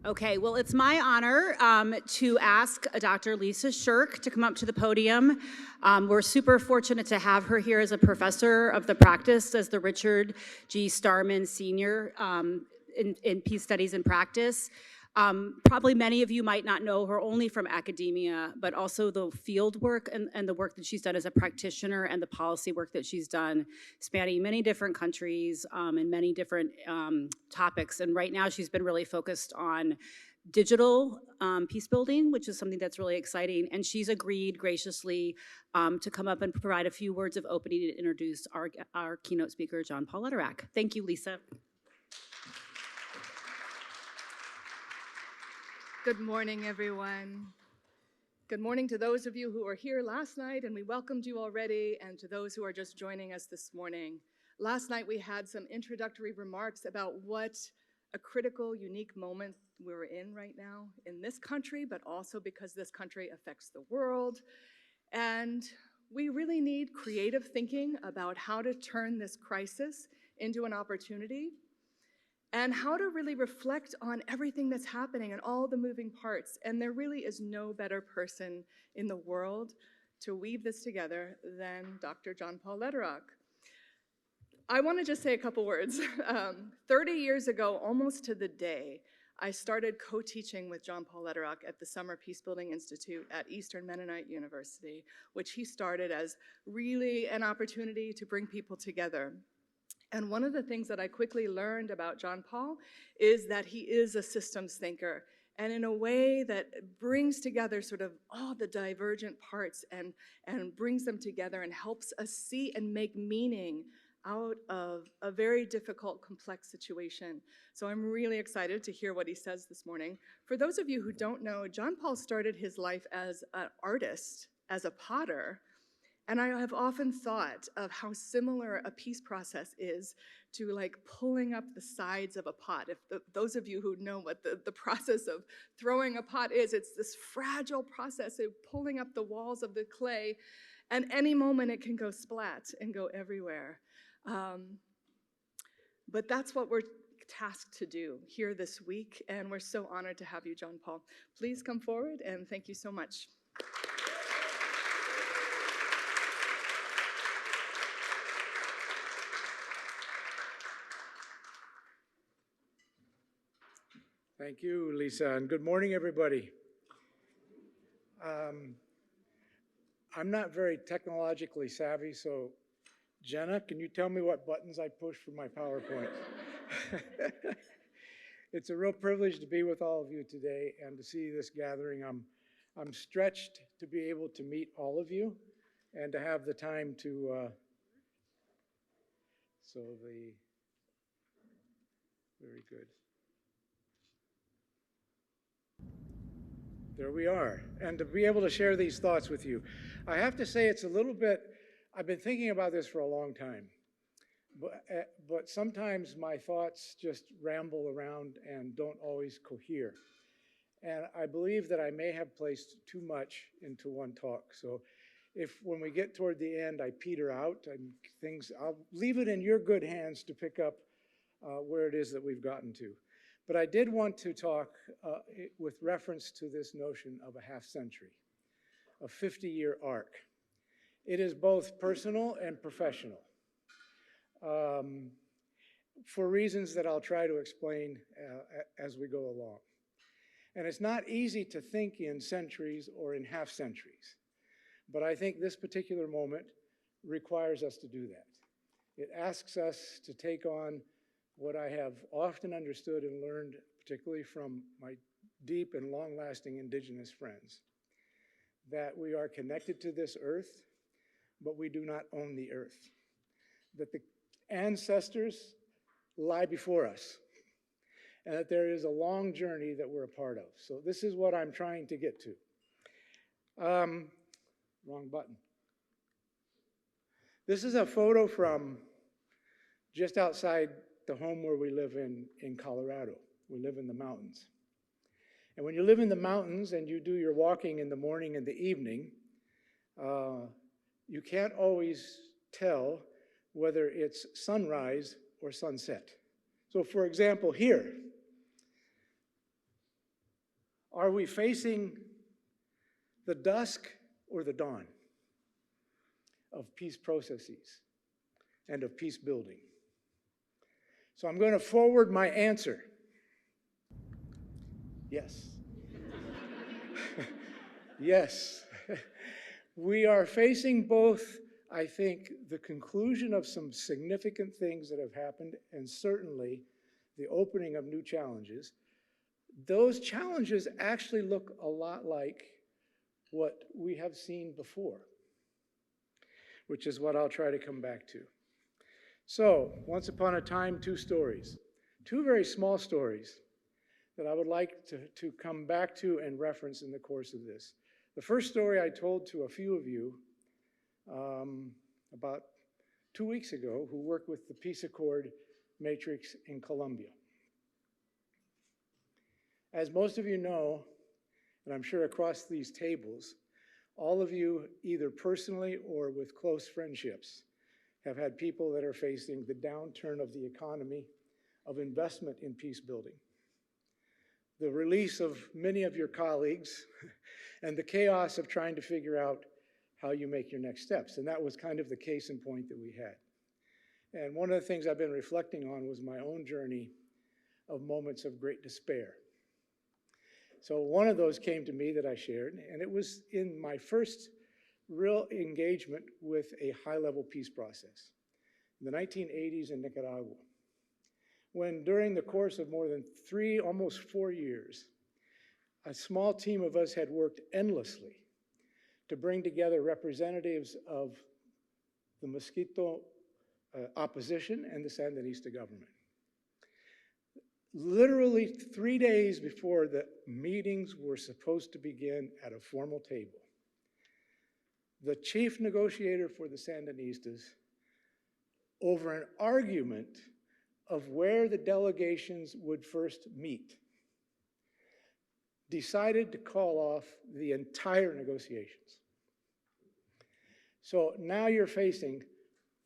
Okay, well, it's my honor to ask Dr. Lisa Shirk to come up to the podium. We're super fortunate to have her here as a professor of the practice as the Richard G. Starman Senior in Peace Studies and Practice. Probably many of you might not know her only from academia, but also the field work and the work that she's done as a practitioner and the policy work that she's done, spanning many different countries and many different topics. And right now she's been really focused on digital peace building, which is something that's really exciting. And she's agreed graciously to come up and provide a few words of opening and introduce our keynote speaker, John Paul Lederach. Thank you, Lisa. Good morning, everyone. Good morning to those of you who were here last night, and we welcomed you already, and to those who are just joining us this morning. Last night we had some introductory remarks about what a critical, unique moment we're in right now in this country, but also because this country affects the world. And we really need creative thinking about how to turn this crisis into an opportunity, and how to really reflect on everything that's happening and all the moving parts. And there really is no better person in the world to weave this together than Dr. John Paul Lederach. I want to just say a couple words. 30 years ago, almost to the day, I started co-teaching with John Paul Lederach at the Summer Peacebuilding Institute at Eastern Mennonite University, which he started as really an opportunity to bring people together. And one of the things that I quickly learned about John Paul is that he is a systems thinker, and in a way that brings together sort of all the divergent parts and brings them together and helps us see and make meaning out of a very difficult, complex situation. So I'm really excited to hear what he says this morning. For those of you who don't know, John Paul started his life as an artist, as a potter. And I have often thought of how similar a peace process is to like pulling up the sides of a pot. If those of you who know what the process of throwing a pot is, it's this fragile process of pulling up the walls of the clay, and any moment it can go splat and go everywhere. But that's what we're tasked to do here this week, and we're so honored to have you, John Paul. Please come forward, and thank you so much. Thank you, Lisa, and good morning, everybody. I'm not very technologically savvy, so Jenna, can you tell me what buttons I push for my PowerPoint? It's a real privilege to be with all of you today and to see this gathering. I'm stretched to be able to meet all of you and to have the time to, very good. There we are, and to be able to share these thoughts with you. I have to say it's a little bit, I've been thinking about this for a long time, but sometimes my thoughts just ramble around and don't always cohere. And I believe that I may have placed too much into one talk. So if when we get toward the end, I peter out and I'll leave it in your good hands to pick up where it is that we've gotten to. But I did want to talk with reference to this notion of a half century, a 50-year arc. It is both personal and professional for reasons that I'll try to explain as we go along. And it's not easy to think in centuries or in half centuries, but I think this particular moment requires us to do that. It asks us to take on what I have often understood and learned, particularly from my deep and long-lasting indigenous friends, that we are connected to this earth, but we do not own the earth, that the ancestors lie before us, and that there is a long journey that we're a part of. So this is what I'm trying to get to. Wrong button. This is a photo from just outside the home where we live in Colorado. We live in the mountains. And when you live in the mountains and you do your walking in the morning and the evening, you can't always tell whether it's sunrise or sunset. So for example, here, Are we facing the dusk or the dawn of peace processes and of peace building? So I'm going to forward my answer. Yes. Yes. We are facing both, I think, the conclusion of some significant things that have happened, and certainly the opening of new challenges. Those challenges actually look a lot like what we have seen before, which is what I'll try to come back to. So, once upon a time, two stories. Two very small stories that I would like to come back to and reference in the course of this. The first story I told to a few of you about 2 weeks ago who work with the Peace Accord matrix in Colombia. As most of you know, and I'm sure across these tables, all of you, either personally or with close friendships, have had people that are facing the downturn of the economy, of investment in peace building, the release of many of your colleagues, and the chaos of trying to figure out how you make your next steps. And that was kind of the case in point that we had. And one of the things I've been reflecting on was my own journey of moments of great despair. So one of those came to me that I shared, and it was in my first real engagement with a high-level peace process in the 1980s in Nicaragua, when during the course of more than 3, almost 4 years, a small team of us had worked endlessly to bring together representatives of the Mosquito opposition and the Sandinista government. Literally 3 days before the meetings were supposed to begin at a formal table, the chief negotiator for the Sandinistas, over an argument of where the delegations would first meet, decided to call off the entire negotiations. So now you're facing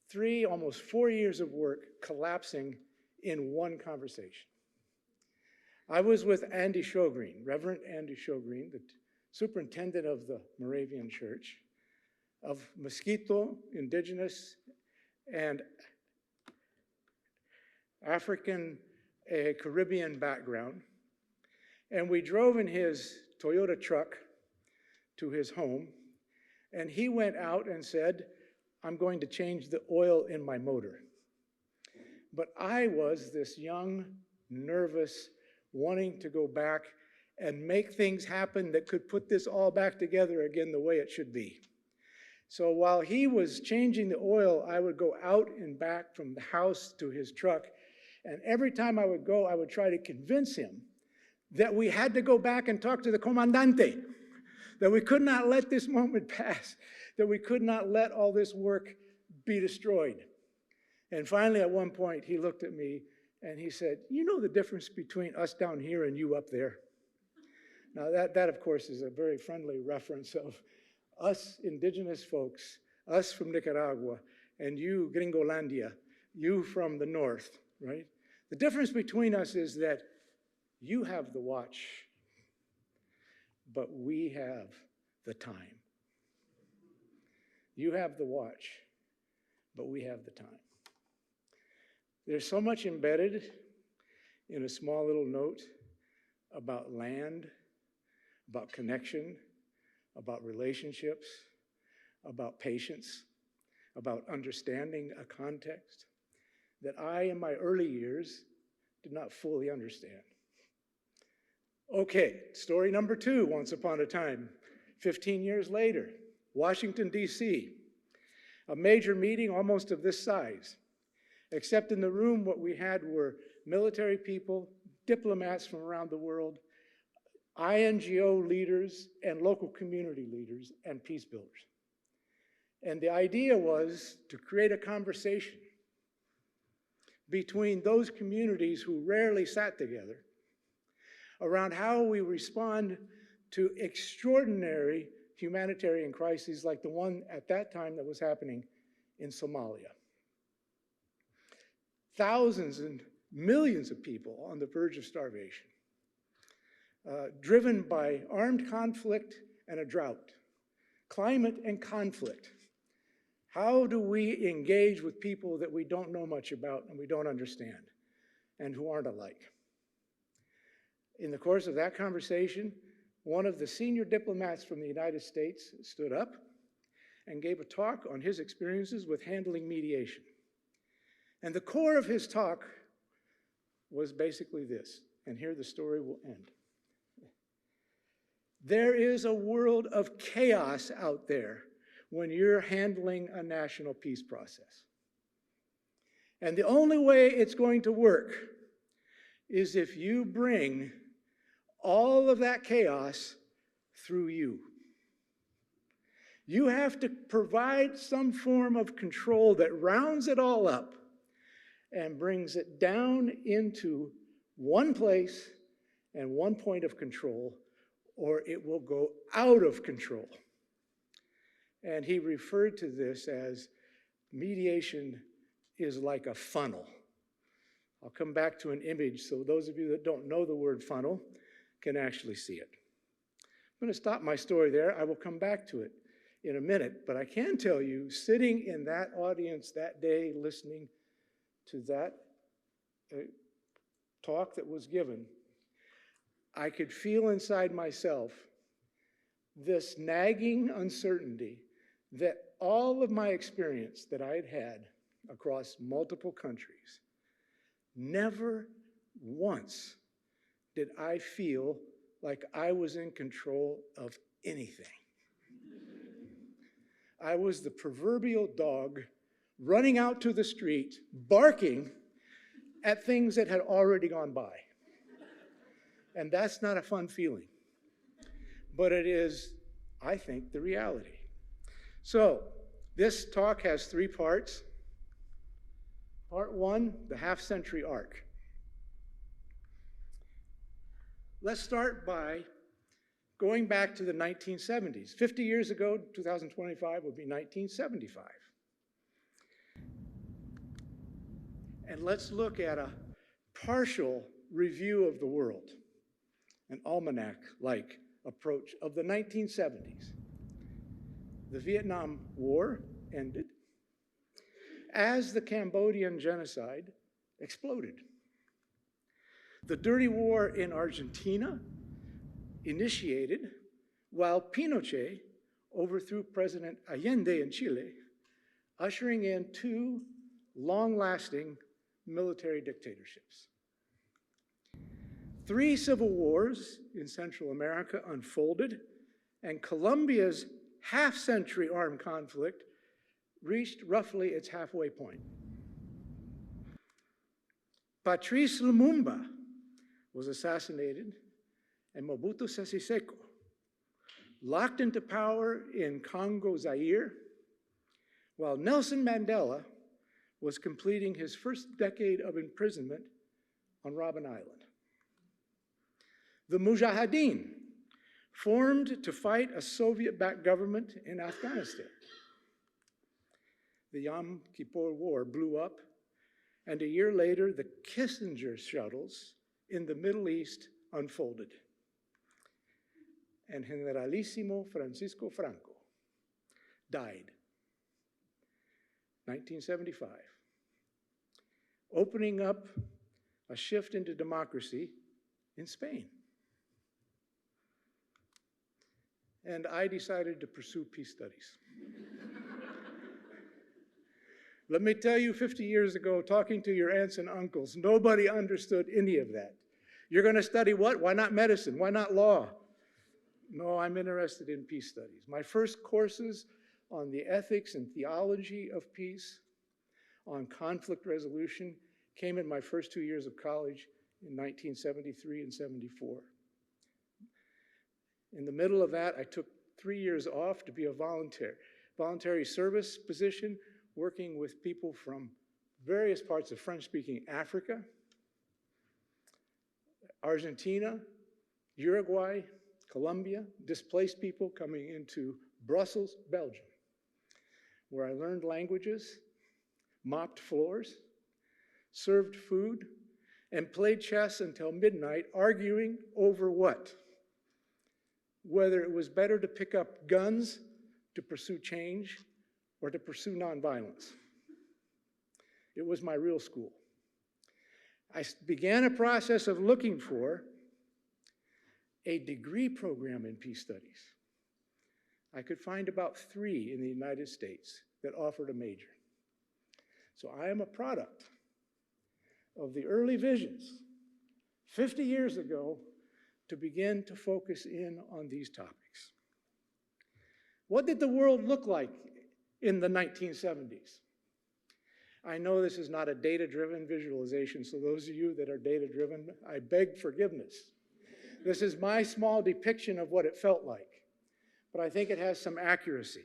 3, almost 4 years of work collapsing in one conversation. I was with Andy Shogreen, Reverend Andy Shogreen, the superintendent of the Moravian Church, of Mosquito, indigenous, and African, Caribbean background. And we drove in his Toyota truck to his home, and he went out and said, I'm going to change the oil in my motor. But I was this young, nervous, wanting to go back and make things happen that could put this all back together again the way it should be. So while he was changing the oil, I would go out and back from the house to his truck, and every time I would go, I would try to convince him that we had to go back and talk to the comandante, that we could not let this moment pass, that we could not let all this work be destroyed. And finally, at one point, he looked at me and he said, you know the difference between us down here and you up there? Now that of course, is a very friendly reference of us indigenous folks, us from Nicaragua, and you, Gringolandia, you from the north, right? The difference between us is that you have the watch, but we have the time. You have the watch, but we have the time. There's so much embedded in a small little note about land, about connection, about relationships, about patience, about understanding a context that I, in my early years, did not fully understand. Okay, story number 2, once upon a time, 15 years later, Washington, D.C., a major meeting almost of this size, except in the room what we had were military people, diplomats from around the world, INGO leaders, and local community leaders, and peace builders. And the idea was to create a conversation between those communities who rarely sat together around how we respond to extraordinary humanitarian crises like the one at that time that was happening in Somalia. Thousands and millions of people on the verge of starvation. driven by armed conflict and a drought, climate and conflict. How do we engage with people that we don't know much about and we don't understand and who aren't alike? In the course of that conversation, one of the senior diplomats from the United States stood up and gave a talk on his experiences with handling mediation. And the core of his talk was basically this, and here the story will end. There is a world of chaos out there when you're handling a national peace process. And the only way it's going to work is if you bring all of that chaos through you. You have to provide some form of control that rounds it all up and brings it down into one place and one point of control, or it will go out of control. And he referred to this as mediation is like a funnel. I'll come back to an image so those of you that don't know the word funnel can actually see it. I'm going to stop my story there. I will come back to it in a minute, but I can tell you, sitting in that audience that day, listening to that talk that was given, I could feel inside myself this nagging uncertainty that all of my experience that I had had across multiple countries, never once did I feel like I was in control of anything. I was the proverbial dog running out to the street, barking at things that had already gone by. And that's not a fun feeling. But it is, I think, the reality. So, this talk has 3 parts. Part 1, the half-century arc. Let's start by going back to the 1970s. 50 years ago, 2025 would be 1975. And let's look at a partial review of the world, an almanac-like approach of the 1970s. The Vietnam War ended as the Cambodian genocide exploded. The dirty war in Argentina initiated while Pinochet overthrew President Allende in Chile, ushering in 2 long-lasting military dictatorships. 3 civil wars in Central America unfolded, and Colombia's half-century armed conflict reached roughly its halfway point. Patrice Lumumba was assassinated, and Mobutu Sese Seko, locked into power in Congo, Zaire, while Nelson Mandela was completing his first decade of imprisonment on Robben Island. The Mujahideen formed to fight a Soviet-backed government in Afghanistan. The Yom Kippur War blew up, and a year later, the Kissinger shuttles in the Middle East unfolded. And Generalissimo Francisco Franco died, 1975, opening up a shift into democracy in Spain. And I decided to pursue peace studies. Let me tell you, 50 years ago, talking to your aunts and uncles, nobody understood any of that. You're going to study what? Why not medicine? Why not law? No, I'm interested in peace studies. My first courses on the ethics and theology of peace, on conflict resolution, came in my first 2 years of college in 1973 and 74. In the middle of that, I took 3 years off to be a voluntary service position, working with people from various parts of French-speaking Africa, Argentina, Uruguay, Colombia, displaced people coming into Brussels, Belgium, where I learned languages, mopped floors, served food, and played chess until midnight, arguing over what? Whether it was better to pick up guns to pursue change or to pursue nonviolence. It was my real school. I began a process of looking for a degree program in peace studies. I could find about 3 in the United States that offered a major. So I am a product of the early visions 50 years ago to begin to focus in on these topics. What did the world look like in the 1970s? I know this is not a data-driven visualization, so those of you that are data-driven, I beg forgiveness. This is my small depiction of what it felt like, but I think it has some accuracy.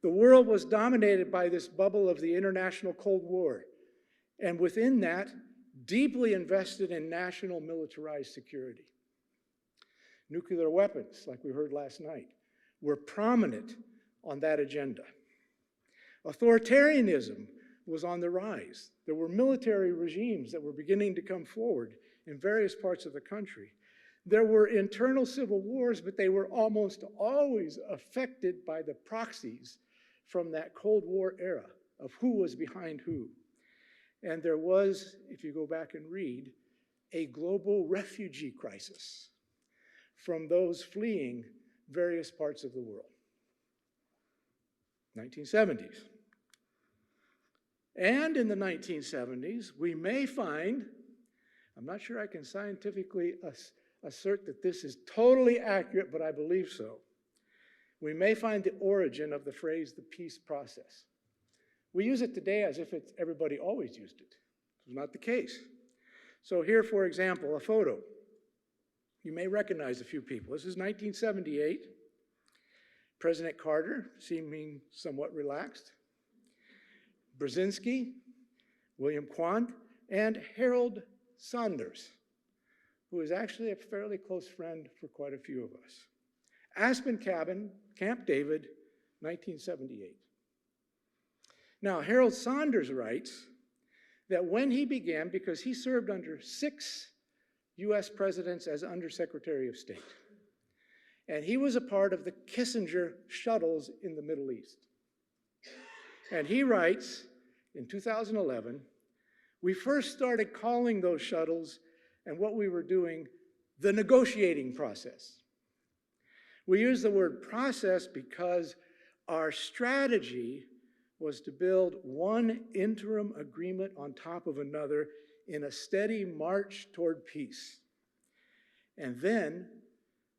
The world was dominated by this bubble of the International Cold War, and within that, deeply invested in national militarized security. Nuclear weapons, like we heard last night, were prominent on that agenda. Authoritarianism was on the rise. There were military regimes that were beginning to come forward in various parts of the country. There were internal civil wars, but they were almost always affected by the proxies from that Cold War era of who was behind who. And there was, if you go back and read, a global refugee crisis from those fleeing various parts of the world. 1970s. And in the 1970s, we may find, I'm not sure I can scientifically assert that this is totally accurate, but I believe so. We may find the origin of the phrase, the peace process. We use it today as if everybody always used it. It's not the case. So here, for example, a photo. You may recognize a few people. This is 1978. President Carter, seeming somewhat relaxed. Brzezinski, William Quandt, and Harold Sanders, who is actually a fairly close friend for quite a few of us. Aspen Cabin, Camp David, 1978. Now, Harold Sanders writes that when he began, because he served under 6 US presidents as Undersecretary of State, and he was a part of the Kissinger shuttles in the Middle East. And he writes, in 2011, we first started calling those shuttles and what we were doing the negotiating process. We use the word process because our strategy was to build one interim agreement on top of another in a steady march toward peace. And then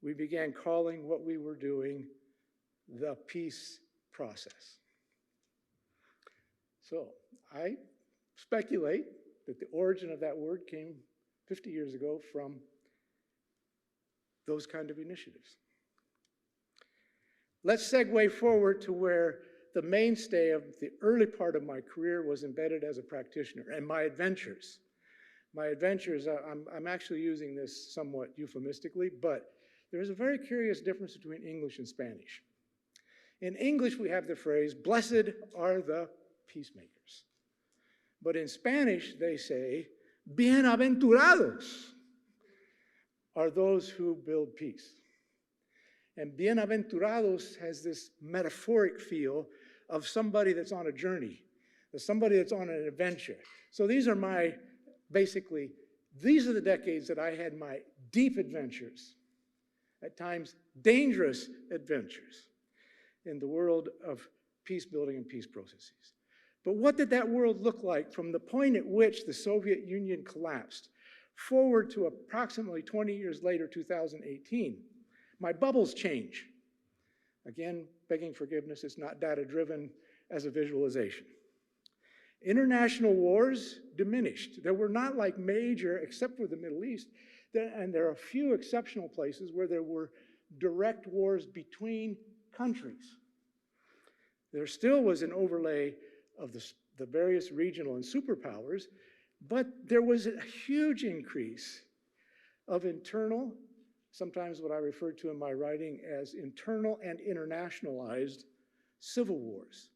we began calling what we were doing the peace process. So I speculate that the origin of that word came 50 years ago from those kind of initiatives. Let's segue forward to where the mainstay of the early part of my career was embedded as a practitioner and my adventures. My adventures, I'm actually using this somewhat euphemistically, but there's a very curious difference between English and Spanish. In English, we have the phrase, blessed are the peacemakers. But in Spanish, they say, bienaventurados are those who build peace. And bienaventurados has this metaphoric feel of somebody that's on a journey, somebody that's on an adventure. So these are these are the decades that I had my deep adventures, at times dangerous adventures, in the world of peace building and peace processes. But what did that world look like from the point at which the Soviet Union collapsed forward to approximately 20 years later, 2018? My bubbles change. Again, begging forgiveness, it's not data-driven as a visualization. International wars diminished. There were not like major, except for the Middle East, and there are a few exceptional places where there were direct wars between countries. There still was an overlay of the various regional and superpowers, but there was a huge increase of internal, sometimes what I refer to in my writing as internal and internationalized civil wars,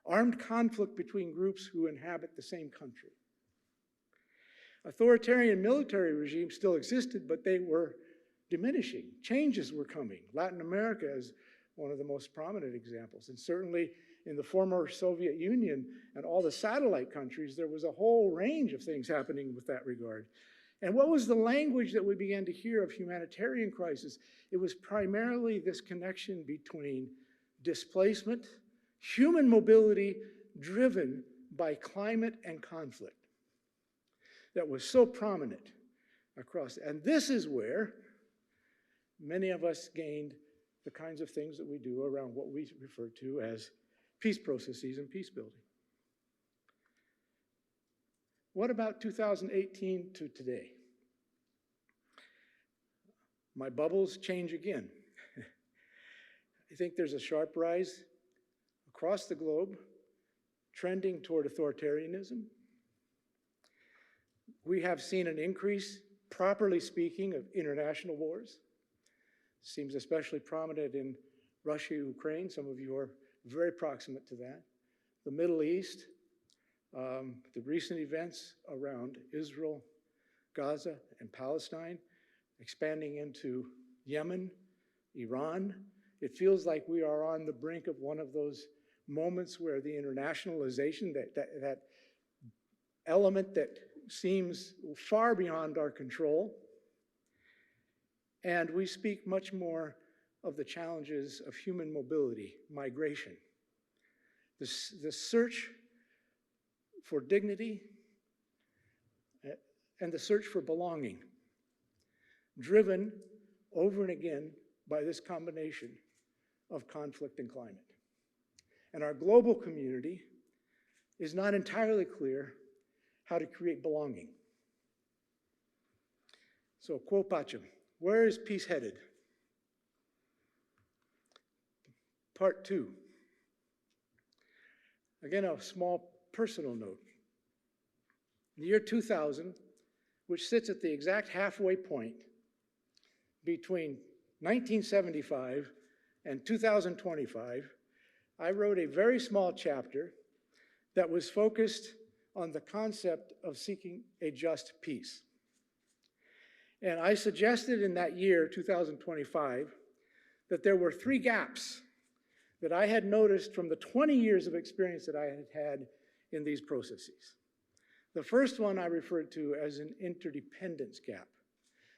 armed conflict between groups who inhabit the same country. Authoritarian military regimes still existed, but they were diminishing. Changes were coming. Latin America is one of the most prominent examples. And certainly in the former Soviet Union and all the satellite countries, there was a whole range of things happening with that regard. And what was the language that we began to hear of humanitarian crisis? It was primarily this connection between displacement, human mobility driven by climate and conflict that was so prominent across. And this is where many of us gained the kinds of things that we do around what we refer to as peace processes and peace building. What about 2018 to today? My bubbles change again. I think there's a sharp rise across the globe, trending toward authoritarianism. We have seen an increase, properly speaking, of international wars. Seems especially prominent in Russia, Ukraine. Some of you are very proximate to that. The Middle East, the recent events around Israel, Gaza, and Palestine, expanding into Yemen, Iran. It feels like we are on the brink of one of those moments where the internationalization, that element that seems far beyond our control, and we speak much more of the challenges of human mobility, migration, the search for dignity, and the search for belonging, driven over and again by this combination of conflict and climate. And our global community is not entirely clear how to create belonging. So, quo pacem, where is peace headed? Part 2. Again, a small personal note. The year 2000, which sits at the exact halfway point between 1975 and 2025, I wrote a very small chapter that was focused on the concept of seeking a just peace. And I suggested in that year, 2025, that there were 3 gaps that I had noticed from the 20 years of experience that I had had in these processes. The first one I referred to as an interdependence gap.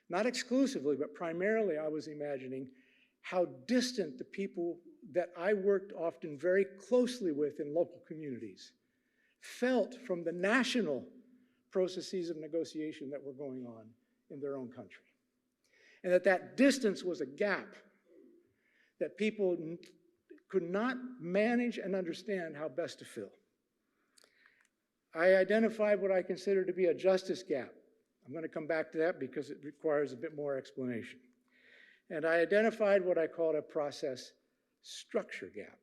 Not exclusively, but primarily I was imagining how distant the people that I worked often very closely with in local communities felt from the national processes of negotiation that were going on in their own country. And that distance was a gap that people could not manage and understand how best to fill. I identified what I consider to be a justice gap. I'm going to come back to that because it requires a bit more explanation. And I identified what I called a process structure gap.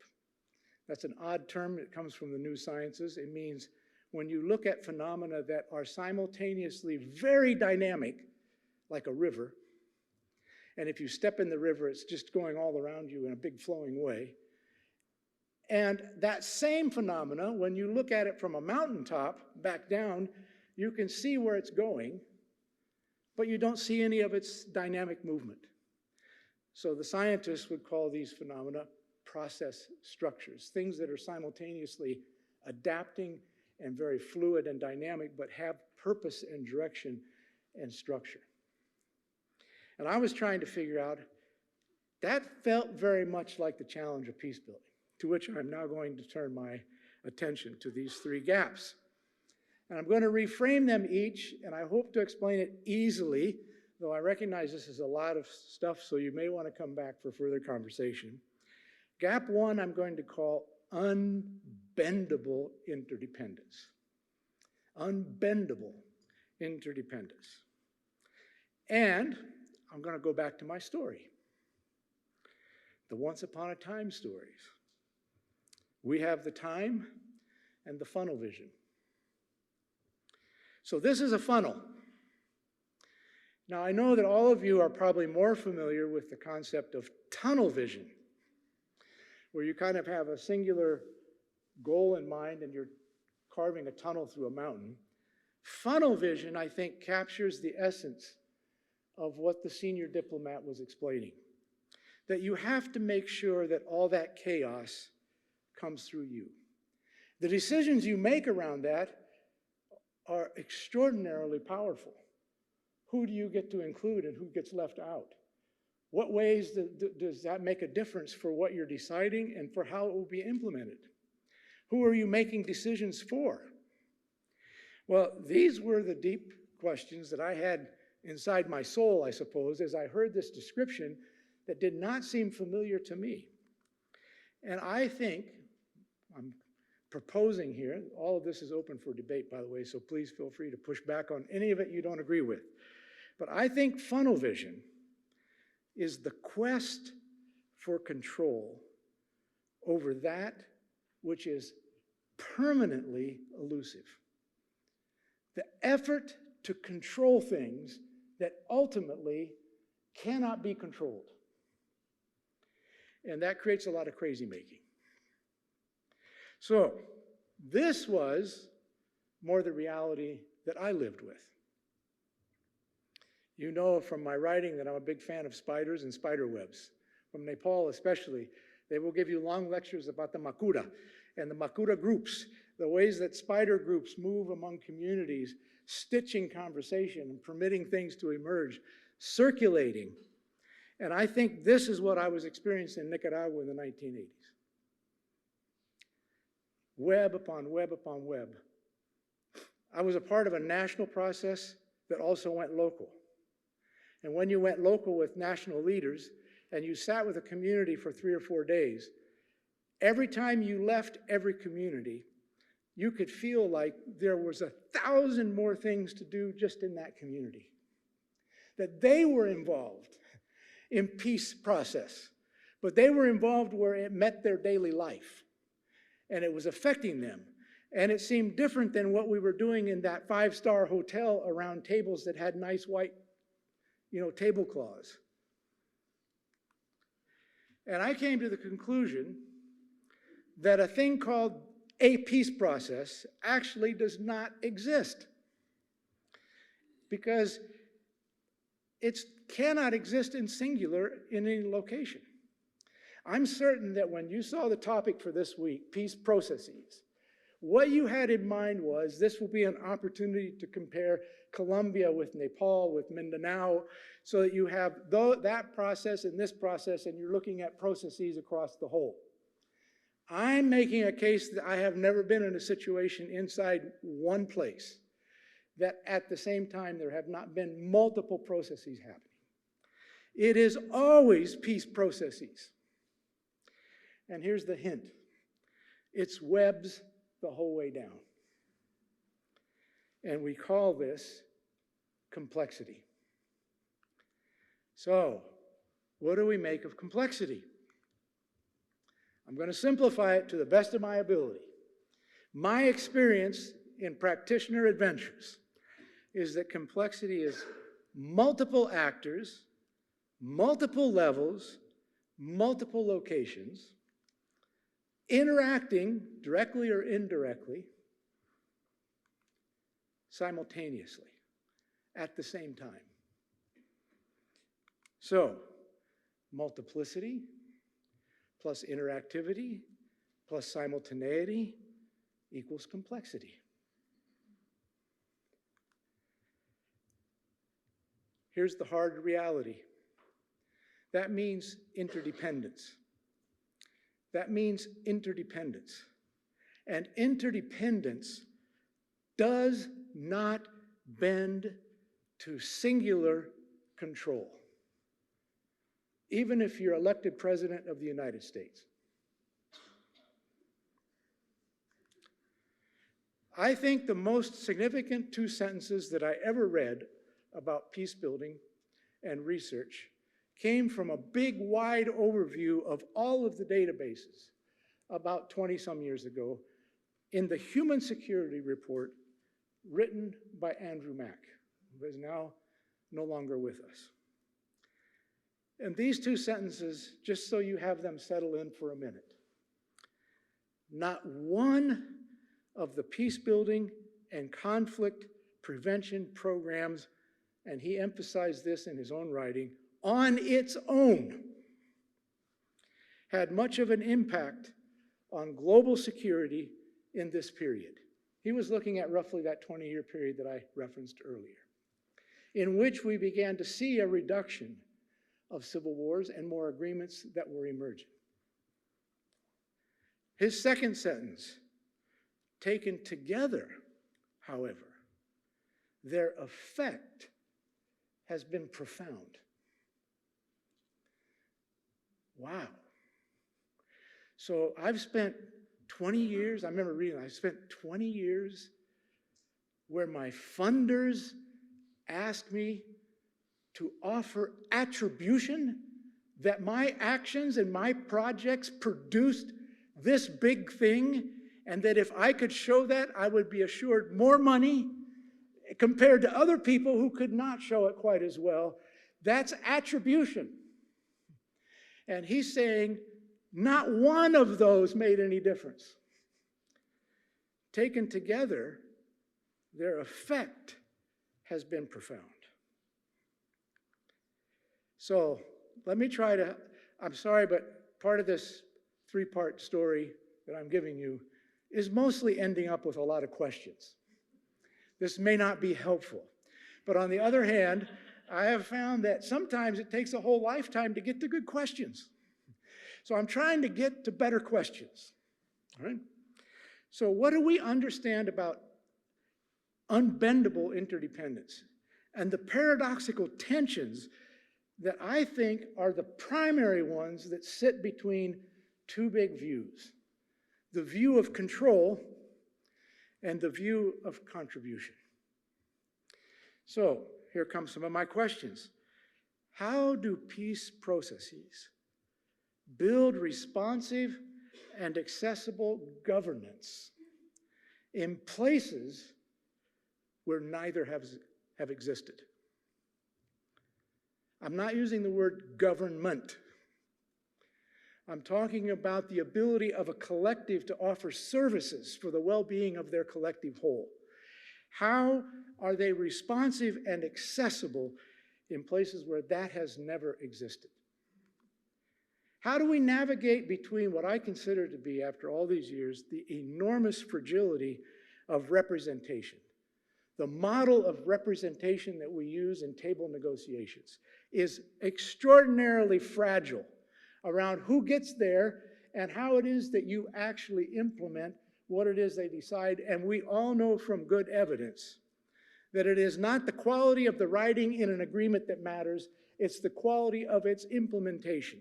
That's an odd term. It comes from the new sciences. It means when you look at phenomena that are simultaneously very dynamic, like a river, and if you step in the river, it's just going all around you in a big flowing way. And that same phenomena, when you look at it from a mountaintop back down, you can see where it's going, but you don't see any of its dynamic movement. So the scientists would call these phenomena process structures, things that are simultaneously adapting and very fluid and dynamic, but have purpose and direction and structure. And I was trying to figure out, that felt very much like the challenge of peace building, to which I'm now going to turn my attention to these 3 gaps. And I'm going to reframe them each, and I hope to explain it easily, though I recognize this is a lot of stuff, so you may want to come back for further conversation. Gap 1 I'm going to call unbendable interdependence. Unbendable interdependence. And I'm going to go back to my story. The once upon a time stories. We have the time and the funnel vision. So this is a funnel. Now I know that all of you are probably more familiar with the concept of tunnel vision, where you kind of have a singular goal in mind and you're carving a tunnel through a mountain. Funnel vision, I think, captures the essence of what the senior diplomat was explaining. That you have to make sure that all that chaos comes through you. The decisions you make around that are extraordinarily powerful. Who do you get to include and who gets left out? What ways does that make a difference for what you're deciding and for how it will be implemented? Who are you making decisions for? Well, these were the deep questions that I had inside my soul, I suppose, as I heard this description that did not seem familiar to me. And I think, I'm proposing here, all of this is open for debate, by the way, so please feel free to push back on any of it you don't agree with. But I think funnel vision is the quest for control over that which is permanently elusive. The effort to control things that ultimately cannot be controlled. And that creates a lot of crazy making. So, this was more the reality that I lived with. You know from my writing that I'm a big fan of spiders and spider webs. From Nepal especially, they will give you long lectures about the Makura and the Makura groups, the ways that spider groups move among communities, stitching conversation and permitting things to emerge, circulating. And I think this is what I was experiencing in Nicaragua in the 1980s. Web upon web upon web. I was a part of a national process that also went local. And when you went local with national leaders and you sat with a community for 3 or 4 days, every time you left every community, you could feel like there was 1,000 more things to do just in that community. That they were involved in peace process, but they were involved where it met their daily life. And it was affecting them. And it seemed different than what we were doing in that 5-star hotel around tables that had nice white, tablecloths. And I came to the conclusion that a thing called a peace process actually does not exist. Because it cannot exist in singular in any location. I'm certain that when you saw the topic for this week, peace processes, what you had in mind was this will be an opportunity to compare Colombia with Nepal, with Mindanao, so that you have that process and this process, and you're looking at processes across the whole. I'm making a case that I have never been in a situation inside one place that at the same time there have not been multiple processes happening. It is always peace processes. And here's the hint. It's webs the whole way down. And we call this complexity. So, what do we make of complexity? I'm going to simplify it to the best of my ability. My experience in practitioner adventures is that complexity is multiple actors, multiple levels, multiple locations, interacting directly or indirectly, simultaneously, at the same time. So, multiplicity plus interactivity plus simultaneity equals complexity. Here's the hard reality. That means interdependence. That means interdependence. And interdependence does not bend to singular control, even if you're elected president of the United States. I think the most significant 2 sentences that I ever read about peace building and research came from a big, wide overview of all of the databases about 20-some years ago in the Human Security Report written by Andrew Mack, who is now no longer with us. And these 2 sentences, just so you have them settle in for a minute. Not one of the peace building and conflict prevention programs, and he emphasized this in his own writing, on its own, had much of an impact on global security in this period. He was looking at roughly that 20-year period that I referenced earlier, in which we began to see a reduction of civil wars and more agreements that were emerging. His second sentence, taken together, however, their effect has been profound. Wow. So I've spent 20 years, I remember reading, I spent 20 years where my funders asked me to offer attribution that my actions and my projects produced this big thing, and that if I could show that, I would be assured more money compared to other people who could not show it quite as well. That's attribution. And he's saying not one of those made any difference. Taken together, their effect has been profound. So let me try to, I'm sorry, but part of this three-part story that I'm giving you is mostly ending up with a lot of questions. This may not be helpful. But on the other hand, I have found that sometimes it takes a whole lifetime to get to good questions. So I'm trying to get to better questions. All right? So what do we understand about unbendable interdependence and the paradoxical tensions that I think are the primary ones that sit between two big views? The view of control and the view of contribution. So here come some of my questions. How do peace processes build responsive and accessible governance in places where neither have existed? I'm not using the word government. I'm talking about the ability of a collective to offer services for the well-being of their collective whole. How are they responsive and accessible in places where that has never existed? How do we navigate between what I consider to be, after all these years, the enormous fragility of representation? The model of representation that we use in table negotiations is extraordinarily fragile around who gets there and how it is that you actually implement what it is they decide. And we all know from good evidence that it is not the quality of the writing in an agreement that matters, it's the quality of its implementation.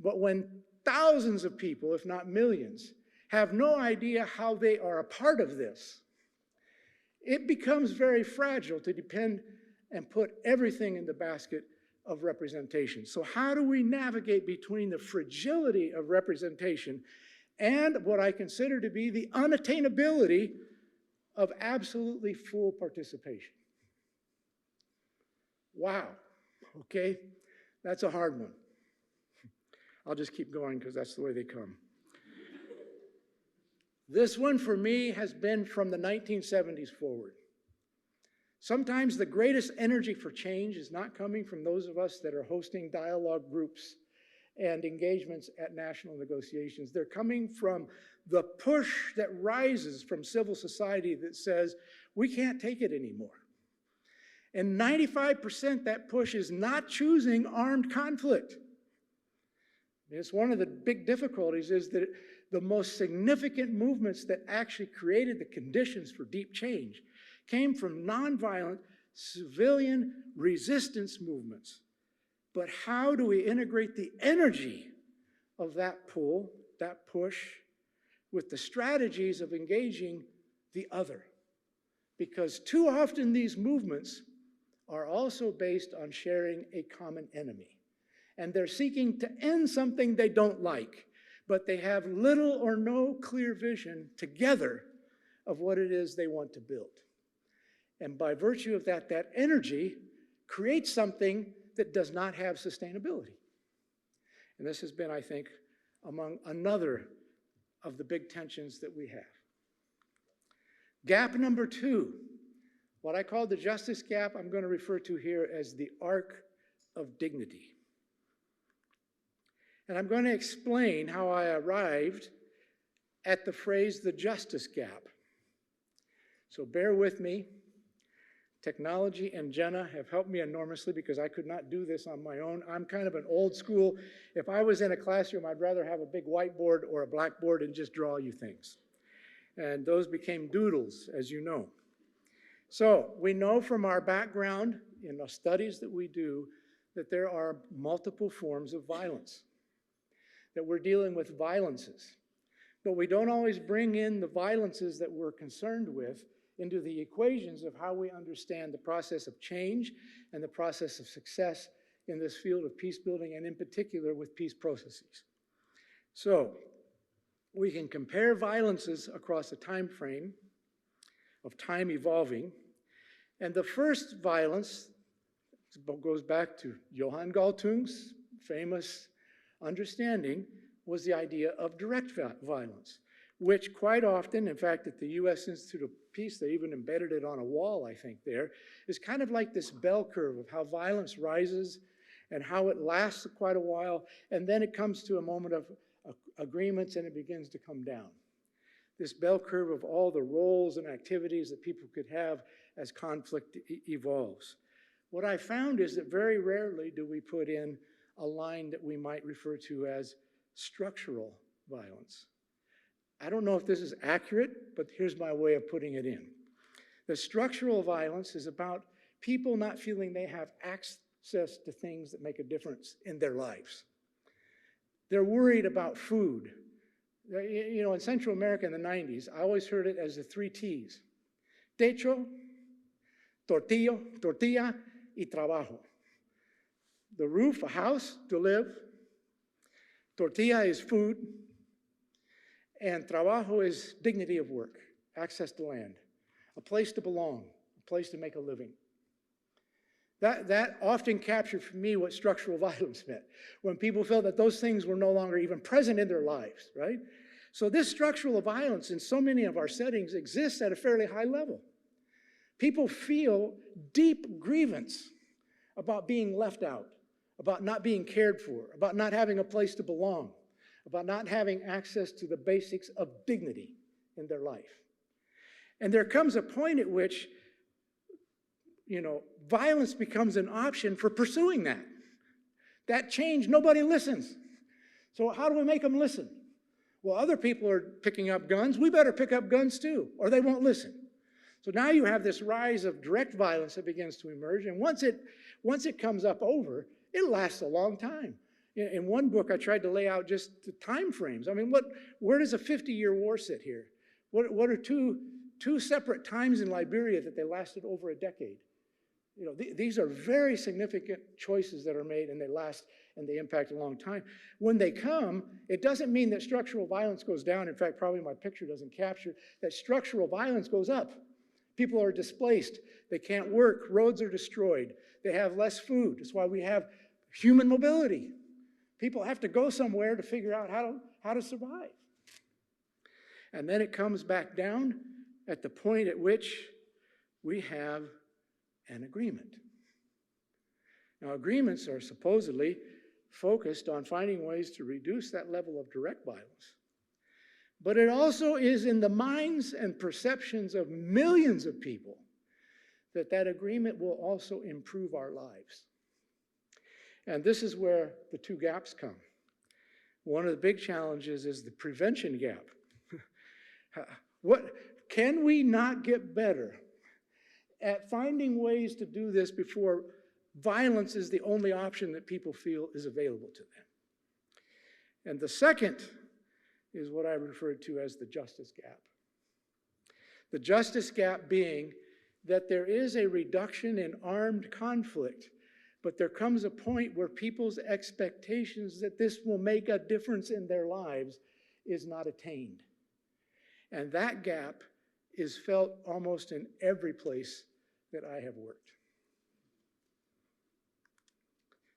But when thousands of people, if not millions, have no idea how they are a part of this, it becomes very fragile to depend and put everything in the basket of representation. So how do we navigate between the fragility of representation and what I consider to be the unattainability of absolutely full participation? Wow, okay, that's a hard one. I'll just keep going because that's the way they come. This one for me has been from the 1970s forward. Sometimes the greatest energy for change is not coming from those of us that are hosting dialogue groups and engagements at national negotiations. They're coming from the push that rises from civil society that says, we can't take it anymore. And 95% that push is not choosing armed conflict. It's one of the big difficulties is that the most significant movements that actually created the conditions for deep change came from nonviolent civilian resistance movements. But how do we integrate the energy of that pull, that push, with the strategies of engaging the other? Because too often these movements are also based on sharing a common enemy. And they're seeking to end something they don't like, but they have little or no clear vision together of what it is they want to build. And by virtue of that, that energy creates something that does not have sustainability. And this has been, I think, among another of the big tensions that we have. Gap number two, What I call the justice gap, I'm going to refer to here as the arc of dignity. And I'm going to explain how I arrived at the phrase the justice gap. So bear with me. Technology and Jenna have helped me enormously because I could not do this on my own. I'm kind of an old school. If I was in a classroom, I'd rather have a big whiteboard or a blackboard and just draw you things. And those became doodles, as you know. So we know from our background in the studies that we do that there are multiple forms of violence, that we're dealing with violences. But we don't always bring in the violences that we're concerned with into the equations of how we understand the process of change and the process of success in this field of peace building, and in particular with peace processes. So we can compare violences across a time frame of time evolving, and the first violence goes back to Johann Galtung's famous understanding was the idea of direct violence, which quite often, in fact, at the U.S. Institute of Peace, they even embedded it on a wall, I think, there, is kind of like this bell curve of how violence rises and how it lasts quite a while, and then it comes to a moment of agreements and it begins to come down. This bell curve of all the roles and activities that people could have as conflict evolves. What I found is that very rarely do we put in a line that we might refer to as structural violence. I don't know if this is accurate, but here's my way of putting it in. The structural violence is about people not feeling they have access to things that make a difference in their lives. They're worried about food. You know, in Central America in the 90s, I always heard it as the 3 T's. Techo, tortilla, y trabajo. The roof, a house to live. Tortilla is food. And trabajo is dignity of work, access to land, a place to belong, a place to make a living. That often captured for me what structural violence meant, when people felt that those things were no longer even present in their lives, right? So this structural violence in so many of our settings exists at a fairly high level. People feel deep grievance about being left out, about not being cared for, about not having a place to belong, about not having access to the basics of dignity in their life. And there comes a point at which, you know, violence becomes an option for pursuing that. That change, nobody listens. So how do we make them listen? Well, other people are picking up guns. We better pick up guns too, or they won't listen. So now you have this rise of direct violence that begins to emerge, and once it comes up over, it lasts a long time. In one book, I tried to lay out just the time frames. I mean, where does a 50-year war sit here? What are two separate times in Liberia that they lasted over a decade? You know, these are very significant choices that are made, and they last and they impact a long time. When they come, it doesn't mean that structural violence goes down. In fact, probably my picture doesn't capture that structural violence goes up. People are displaced. They can't work. Roads are destroyed. They have less food. That's why we have human mobility. People have to go somewhere to figure out how to survive. And then it comes back down at the point at which we have an agreement. Now, agreements are supposedly focused on finding ways to reduce that level of direct violence. But it also is in the minds and perceptions of millions of people that agreement will also improve our lives. And this is where the two gaps come. One of the big challenges is the prevention gap. Can we not get better at finding ways to do this before violence is the only option that people feel is available to them? And the second is what I referred to as the justice gap. The justice gap being that there is a reduction in armed conflict, but there comes a point where people's expectations that this will make a difference in their lives is not attained. And that gap is felt almost in every place that I have worked.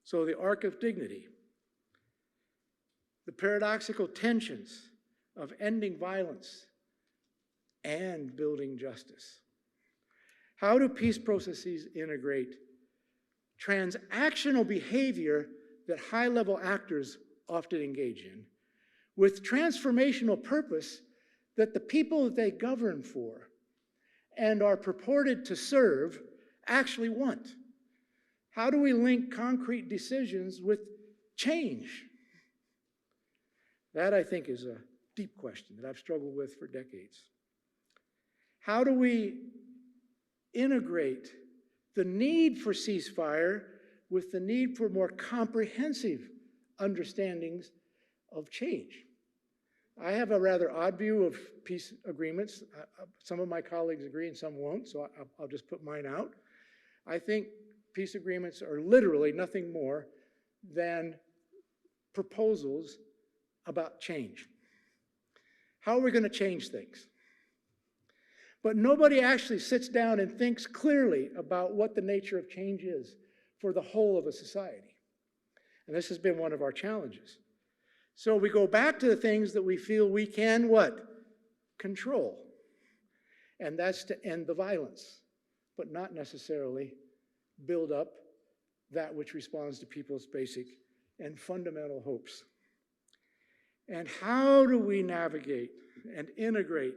So the arc of dignity, the paradoxical tensions of ending violence and building justice. How do peace processes integrate transactional behavior that high-level actors often engage in with transformational purpose that the people that they govern for and are purported to serve actually want? How do we link concrete decisions with change? That, I think, is a deep question that I've struggled with for decades. How do we integrate the need for ceasefire with the need for more comprehensive understandings of change? I have a rather odd view of peace agreements. Some of my colleagues agree and some won't, so I'll just put mine out. I think peace agreements are literally nothing more than proposals about change. How are we going to change things? But nobody actually sits down and thinks clearly about what the nature of change is for the whole of a society. And this has been one of our challenges. So we go back to the things that we feel we can what? Control. And that's to end the violence, but not necessarily build up that which responds to people's basic and fundamental hopes. And how do we navigate and integrate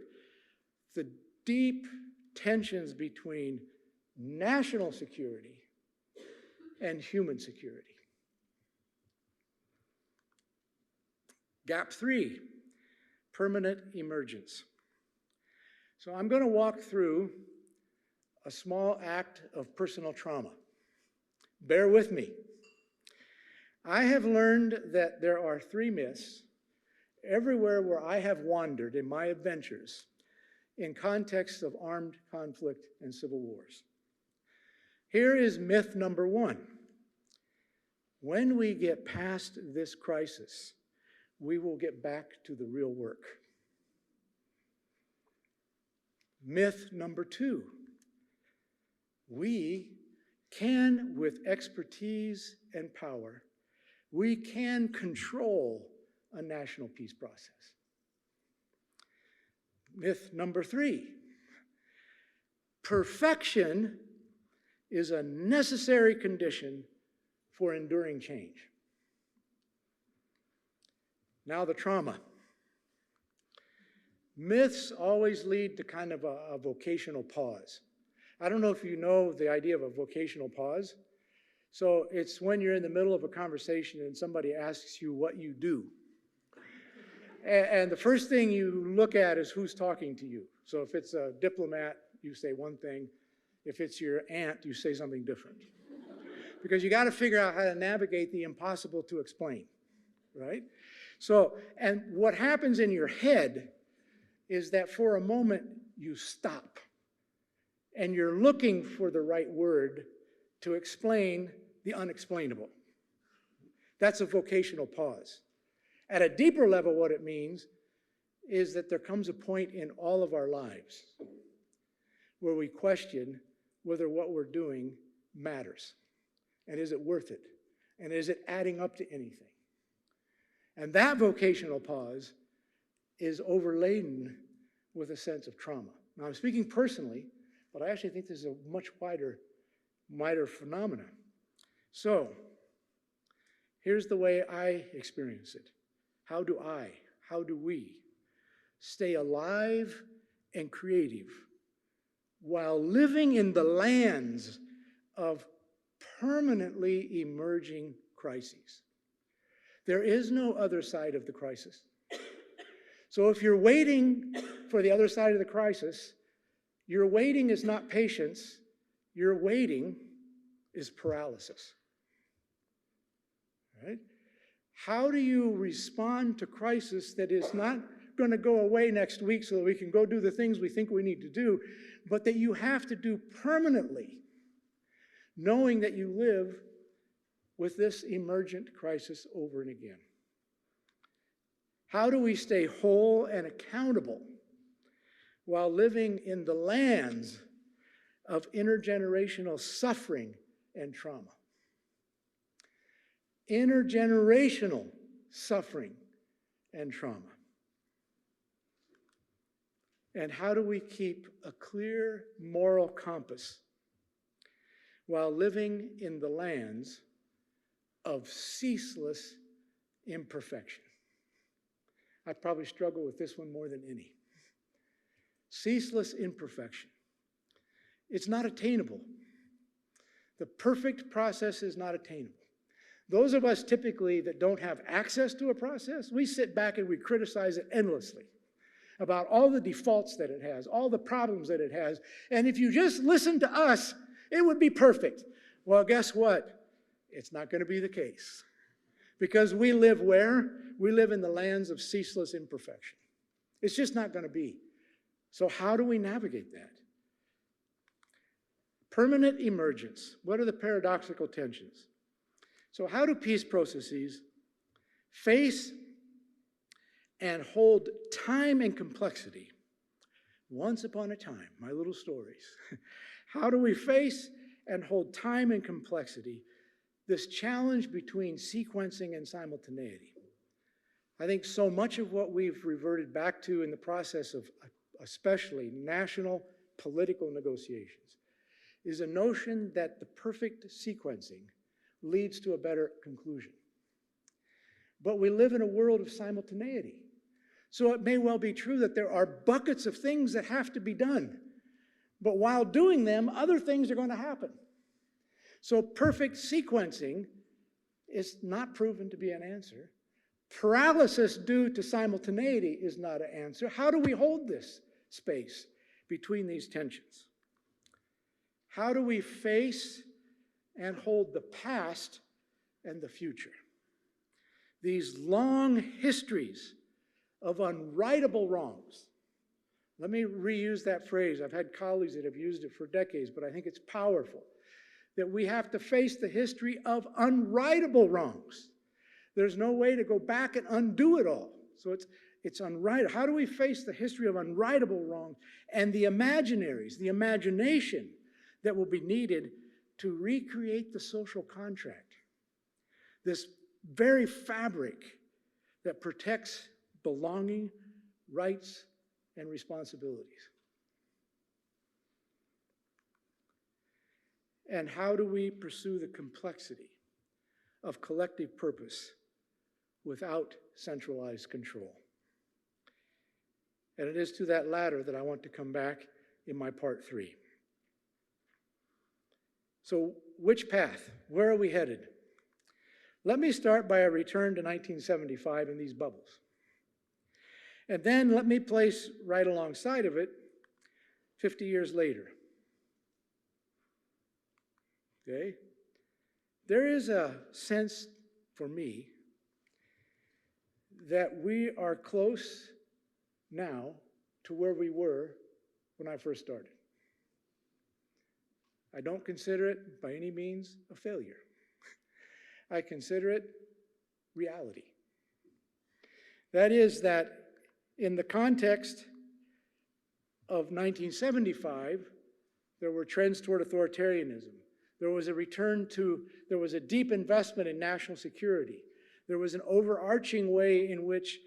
the deep tensions between national security and human security? Gap 3, permanent emergence. So I'm going to walk through a small act of personal trauma. Bear with me. I have learned that there are 3 myths everywhere where I have wandered in my adventures in contexts of armed conflict and civil wars. Here is myth number 1. When we get past this crisis, we will get back to the real work. Myth number 2. We can, with expertise and power, we can control a national peace process. Myth number 3. Perfection is a necessary condition for enduring change. Now the trauma. Myths always lead to kind of a vocational pause. I don't know if you know the idea of a vocational pause. So it's when you're in the middle of a conversation and somebody asks you what you do. And the first thing you look at is who's talking to you. So if it's a diplomat, you say one thing. If it's your aunt, you say something different. Because you got to figure out how to navigate the impossible to explain, right? So, and what happens in your head is that for a moment you stop and you're looking for the right word to explain the unexplainable. That's a vocational pause. At a deeper level, what it means is that there comes a point in all of our lives where we question whether what we're doing matters. And is it worth it? And is it adding up to anything? And that vocational pause is overladen with a sense of trauma. Now, I'm speaking personally, but I actually think this is a much wider phenomenon. So, here's the way I experience it. How do we stay alive and creative while living in the lands of permanently emerging crises? There is no other side of the crisis. So if you're waiting for the other side of the crisis, your waiting is not patience, your waiting is paralysis. Right? How do you respond to crisis that is not going to go away next week so that we can go do the things we think we need to do, but that you have to do permanently, knowing that you live with this emergent crisis over and again? How do we stay whole and accountable while living in the lands of intergenerational suffering and trauma? Intergenerational suffering and trauma. And how do we keep a clear moral compass while living in the lands of ceaseless imperfection? I probably struggle with this one more than any. Ceaseless imperfection. It's not attainable. The perfect process is not attainable. Those of us typically that don't have access to a process, we sit back and we criticize it endlessly about all the defaults that it has, all the problems that it has. And if you just listen to us, it would be perfect. Well, guess what? It's not going to be the case. Because we live where? We live in the lands of ceaseless imperfection. It's just not going to be. So how do we navigate that? Permanent emergence. What are the paradoxical tensions? So how do peace processes face and hold time and complexity? Once upon a time, my little stories. How do we face and hold time and complexity, this challenge between sequencing and simultaneity? I think so much of what we've reverted back to in the process of especially national political negotiations is a notion that the perfect sequencing leads to a better conclusion. But we live in a world of simultaneity. So it may well be true that there are buckets of things that have to be done. But while doing them, other things are going to happen. So perfect sequencing is not proven to be an answer. Paralysis due to simultaneity is not an answer. How do we hold this space between these tensions? How do we face and hold the past and the future? These long histories of unrightable wrongs. Let me reuse that phrase. I've had colleagues that have used it for decades, but I think it's powerful. That we have to face the history of unrightable wrongs. There's no way to go back and undo it all. So it's unrightable. How do we face the history of unrightable wrongs and the imaginaries, the imagination that will be needed to recreate the social contract? This very fabric that protects belonging, rights, and responsibilities. And how do we pursue the complexity of collective purpose without centralized control? And it is to that latter that I want to come back in my part 3. So which path? Where are we headed? Let me start by a return to 1975 and these bubbles. And then let me place right alongside of it 50 years later. Okay? There is a sense for me that we are close now to where we were when I first started. I don't consider it by any means a failure. I consider it reality. That is that in the context of 1975, there were trends toward authoritarianism. There was a deep investment in national security. There was an overarching way in which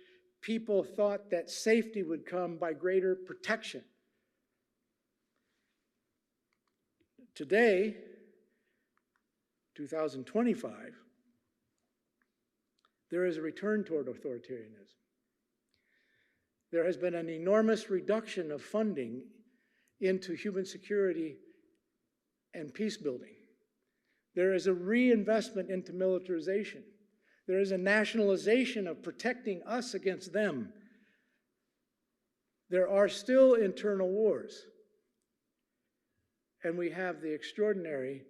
people thought that safety would come by greater protection. Today, 2025, there is a return toward authoritarianism. There has been an enormous reduction of funding into human security and peacebuilding. There is a reinvestment into militarization. There is a nationalization of protecting us against them. There are still internal wars. And we have the extraordinary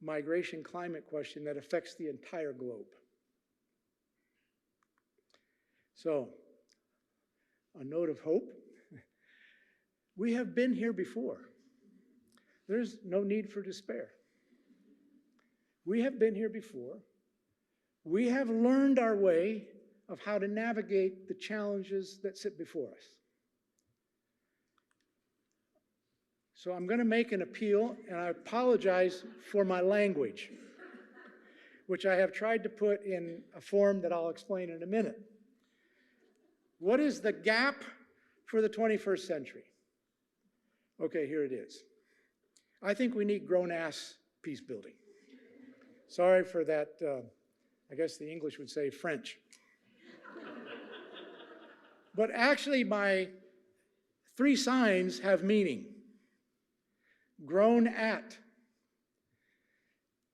migration climate question that affects the entire globe. So, a note of hope. We have been here before. There's no need for despair. We have been here before. We have learned our way of how to navigate the challenges that sit before us. So I'm going to make an appeal, and I apologize for my language, which I have tried to put in a form that I'll explain in a minute. What is the gap for the 21st century? Okay, here it is. I think we need grown-ass peace building. Sorry for that, I guess the English would say French. But actually, my 3 signs have meaning. Grown at.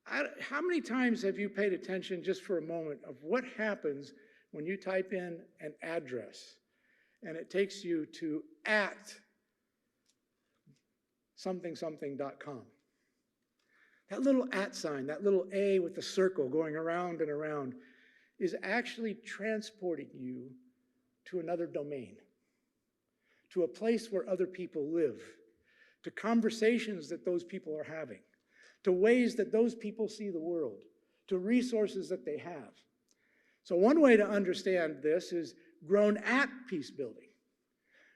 How many times have you paid attention just for a moment of what happens when you type in an address and it takes you to at something.com? That little at sign, that little A with the circle going around and around, is actually transporting you to another domain, to a place where other people live, to conversations that those people are having, to ways that those people see the world, to resources that they have. So one way to understand this is grown at peace building,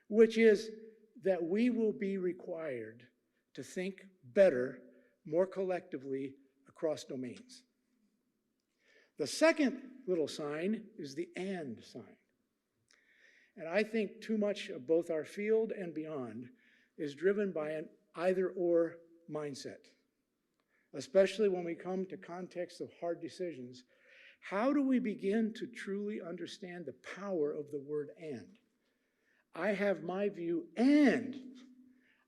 which is that we will be required to think better, more collectively across domains. The second little sign is the and sign. And I think too much of both our field and beyond is driven by an either-or mindset, especially when we come to contexts of hard decisions. How do we begin to truly understand the power of the word and? I have my view, and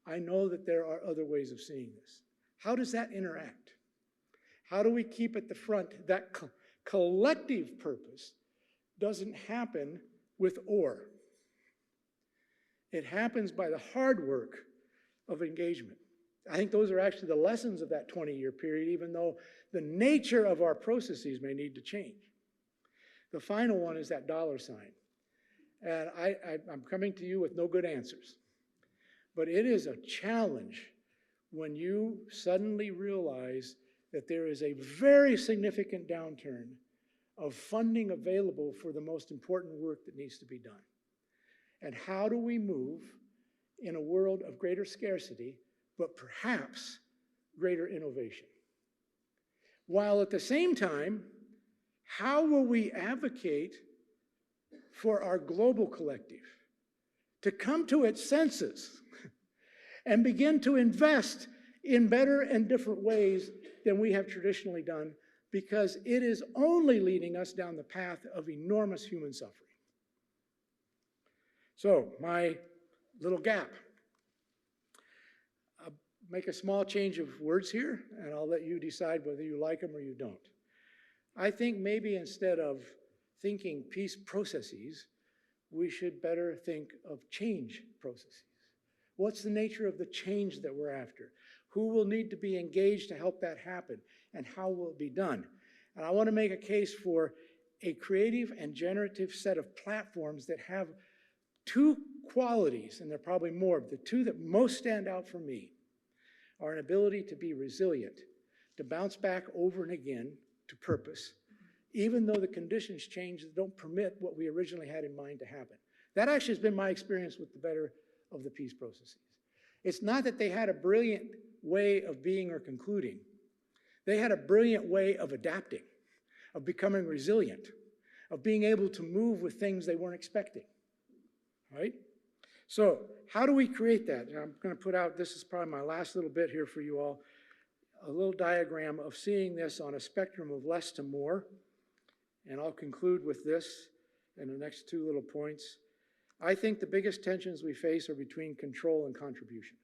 I know that there are other ways of seeing this. How does that interact? How do we keep at the front that collective purpose doesn't happen with or? It happens by the hard work of engagement. I think those are actually the lessons of that 20-year period, even though the nature of our processes may need to change. The final one is that dollar sign. And I'm coming to you with no good answers. But it is a challenge when you suddenly realize that there is a very significant downturn of funding available for the most important work that needs to be done. And how do we move in a world of greater scarcity, but perhaps greater innovation? While at the same time, how will we advocate for our global collective to come to its senses and begin to invest in better and different ways than we have traditionally done, because it is only leading us down the path of enormous human suffering. So, my little gap. I'll make a small change of words here, and I'll let you decide whether you like them or you don't. I think maybe instead of thinking peace processes, we should better think of change processes. What's the nature of the change that we're after? Who will need to be engaged to help that happen? And how will it be done? And I want to make a case for a creative and generative set of platforms that have 2 qualities, and there are probably more, but the 2 that most stand out for me are an ability to be resilient, to bounce back over and again to purpose, even though the conditions change that don't permit what we originally had in mind to happen. That actually has been my experience with the better of the peace processes. It's not that they had a brilliant way of being or concluding. They had a brilliant way of adapting, of becoming resilient, of being able to move with things they weren't expecting, right? So how do we create that? And I'm going to put out, this is probably my last little bit here for you all, a little diagram of seeing this on a spectrum of less to more. And I'll conclude with this in the next 2 little points. I think the biggest tensions we face are between control and contribution.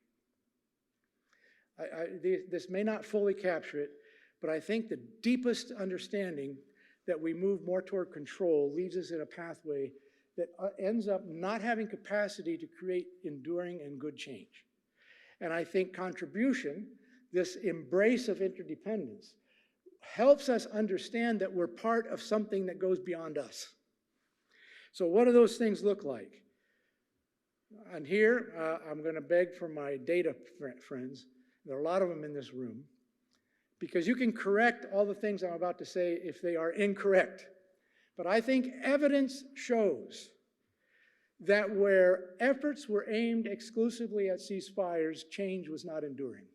This may not fully capture it, but I think the deepest understanding that we move more toward control leaves us in a pathway that ends up not having capacity to create enduring and good change. And I think contribution, this embrace of interdependence, helps us understand that we're part of something that goes beyond us. So what do those things look like? And here, I'm going to beg for my data friends. There are a lot of them in this room, because you can correct all the things I'm about to say if they are incorrect. But I think evidence shows that where efforts were aimed exclusively at ceasefires, change was not enduring,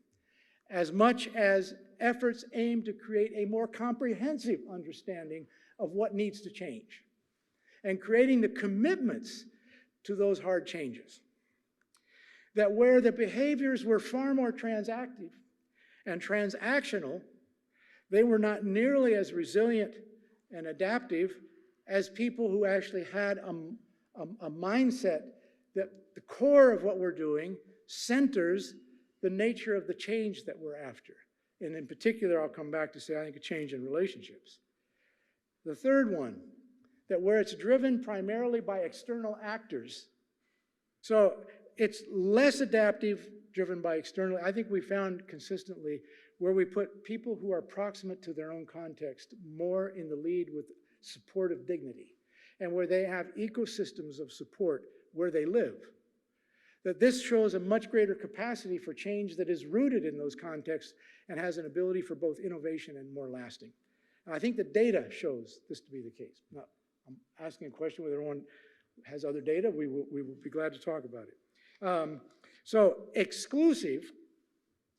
as much as efforts aimed to create a more comprehensive understanding of what needs to change and creating the commitments to those hard changes. that where the behaviors were far more transactive and transactional, they were not nearly as resilient and adaptive as people who actually had a mindset that the core of what we're doing centers the nature of the change that we're after. And in particular, I'll come back to say, I think, a change in relationships. The third one, that where it's driven primarily by external actors, so it's less adaptive, driven by externally. I think we found consistently where we put people who are proximate to their own context more in the lead with supportive dignity, and where they have ecosystems of support where they live. That this shows a much greater capacity for change that is rooted in those contexts and has an ability for both innovation and more lasting. And I think the data shows this to be the case. Now, I'm asking a question whether everyone has other data. We will be glad to talk about it. So exclusive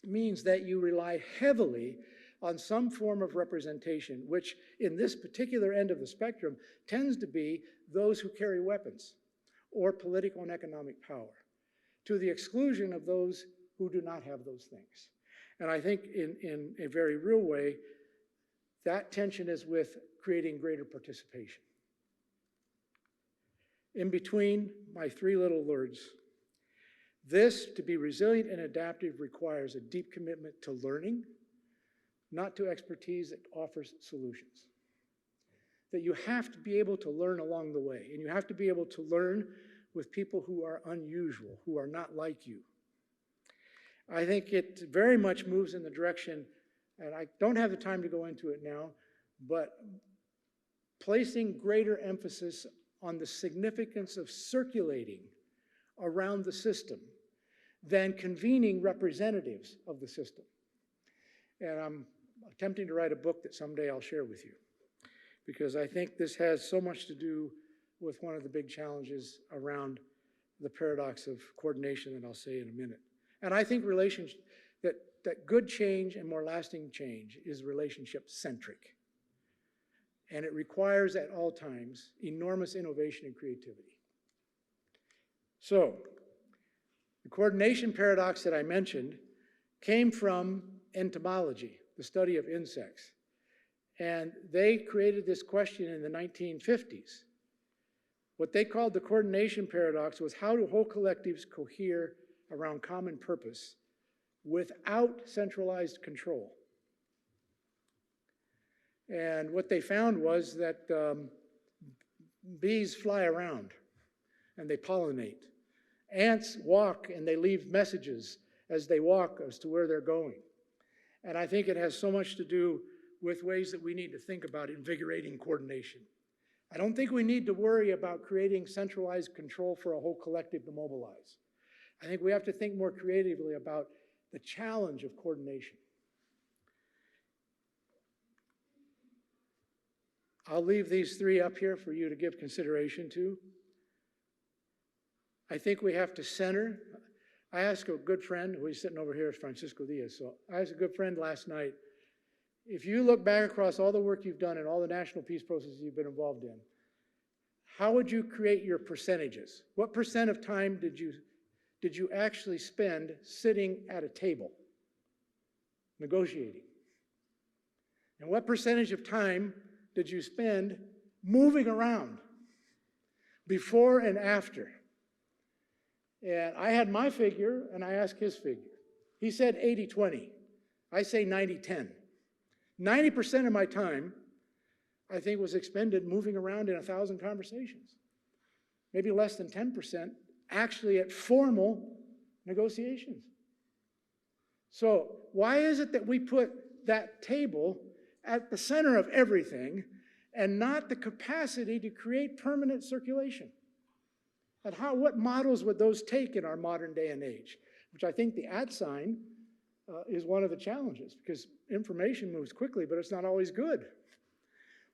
means that you rely heavily on some form of representation, which in this particular end of the spectrum tends to be those who carry weapons or political and economic power, to the exclusion of those who do not have those things. And I think in a very real way, that tension is with creating greater participation. In between my three little words, this, to be resilient and adaptive, requires a deep commitment to learning, not to expertise that offers solutions. That you have to be able to learn along the way, and you have to be able to learn with people who are unusual, who are not like you. I think it very much moves in the direction, and I don't have the time to go into it now, but placing greater emphasis on the significance of circulating around the system than convening representatives of the system. And I'm attempting to write a book that someday I'll share with you, because I think this has so much to do with one of the big challenges around the paradox of coordination that I'll say in a minute. And I think that good change and more lasting change is relationship-centric. And it requires at all times enormous innovation and creativity. So, the coordination paradox that I mentioned came from entomology, the study of insects. And they created this question in the 1950s. What they called the coordination paradox was, how do whole collectives cohere around common purpose without centralized control? And what they found was that bees fly around and they pollinate. Ants walk and they leave messages as they walk as to where they're going. And I think it has so much to do with ways that we need to think about invigorating coordination. I don't think we need to worry about creating centralized control for a whole collective to mobilize. I think we have to think more creatively about the challenge of coordination. I'll leave these three up here for you to give consideration to. I think we have to center. I asked a good friend, who is sitting over here, is Francisco Diaz. So I asked a good friend last night, if you look back across all the work you've done and all the national peace processes you've been involved in, how would you create your percentages? What percent of time did you actually spend sitting at a table, negotiating? And what percentage of time did you spend moving around before and after? And I had my figure, and I asked his figure. He said 80-20. I say 90-10. 90% of my time, I think, was expended moving around in 1,000 conversations. Maybe less than 10% actually at formal negotiations. So why is it that we put that table at the center of everything and not the capacity to create permanent circulation? And what models would those take in our modern day and age? Which I think the @ sign is one of the challenges, because information moves quickly, but it's not always good.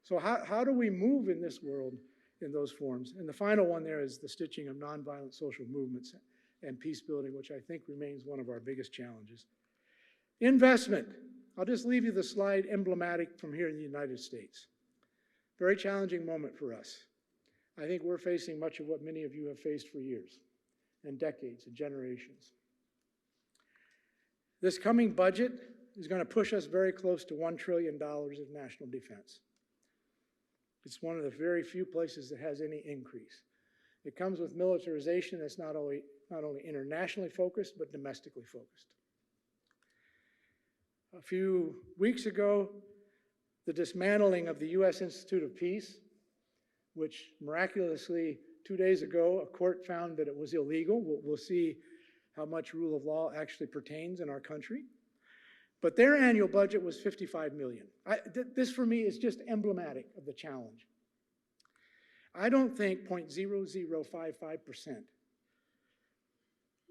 So how do we move in this world in those forms? And the final one there is the stitching of nonviolent social movements and peace building, which I think remains one of our biggest challenges. Investment. I'll just leave you the slide emblematic from here in the United States. Very challenging moment for us. I think we're facing much of what many of you have faced for years. and decades and generations. This coming budget is going to push us very close to $1 trillion of national defense. It's one of the very few places that has any increase. It comes with militarization that's not only internationally focused, but domestically focused. A few weeks ago, the dismantling of the U.S. Institute of Peace, which miraculously 2 days ago, a court found that it was illegal. We'll see how much rule of law actually pertains in our country. But their annual budget was $55 million. This for me is just emblematic of the challenge. I don't think 0.0055%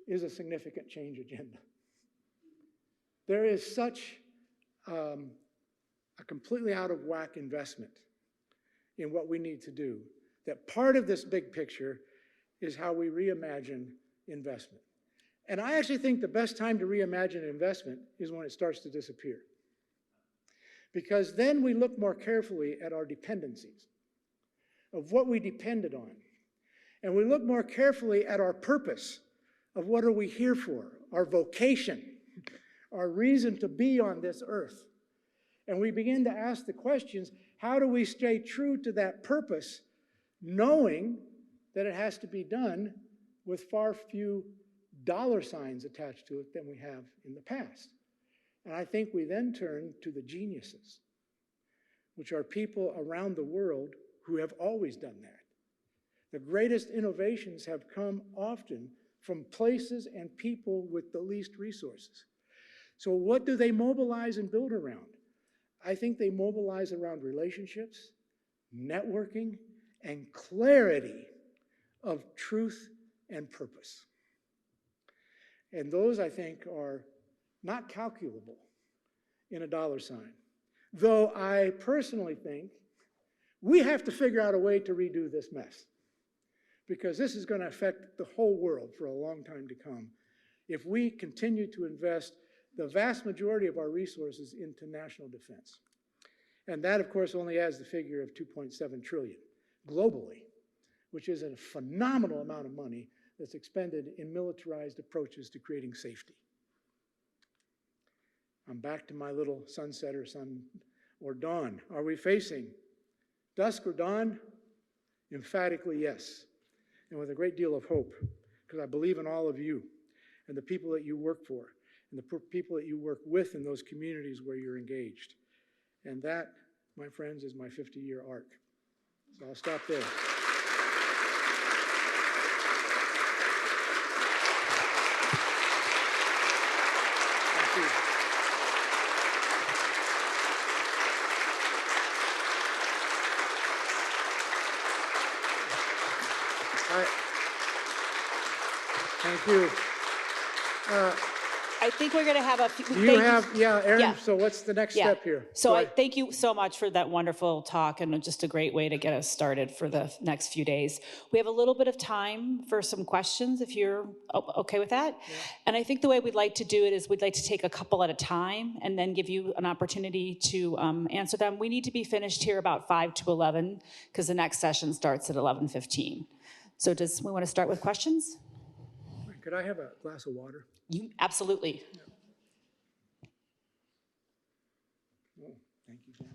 is a significant change agenda. There is such a completely out of whack investment in what we need to do that part of this big picture is how we reimagine investment. And I actually think the best time to reimagine investment is when it starts to disappear. Because then we look more carefully at our dependencies, of what we depended on. And we look more carefully at our purpose, of what are we here for, our vocation, our reason to be on this earth. And we begin to ask the questions, how do we stay true to that purpose, knowing that it has to be done with far few dollar signs attached to it than we have in the past? And I think we then turn to the geniuses, which are people around the world who have always done that. The greatest innovations have come often from places and people with the least resources. So what do they mobilize and build around? I think they mobilize around relationships, networking, and clarity of truth and purpose. And those, I think, are not calculable in a dollar sign. Though I personally think we have to figure out a way to redo this mess, because this is going to affect the whole world for a long time to come if we continue to invest the vast majority of our resources into national defense. And that, of course, only adds the figure of $2.7 trillion globally, which is a phenomenal amount of money that's expended in militarized approaches to creating safety. I'm back to my little sunset or sun or dawn. Are we facing dusk or dawn? Emphatically, yes. And with a great deal of hope, because I believe in all of you and the people that you work for and the people that you work with in those communities where you're engaged. And that, my friends, is my 50-year arc. So I'll stop there. Thank you. I think we're going to have a few. Do you have, Erin, Yeah. so what's the next step here? So I thank you so much for that wonderful talk and just a great way to get us started for the next few days. We have a little bit of time for some questions, if you're okay with that. Yeah. And I think the way we'd like to do it is we'd like to take a couple at a time and then give you an opportunity to answer them. We need to be finished here about 5 to 11 because the next session starts at 11:15. So we want to start with questions? Could I have a glass of water? You absolutely. Yeah. Oh, thank you, Janet.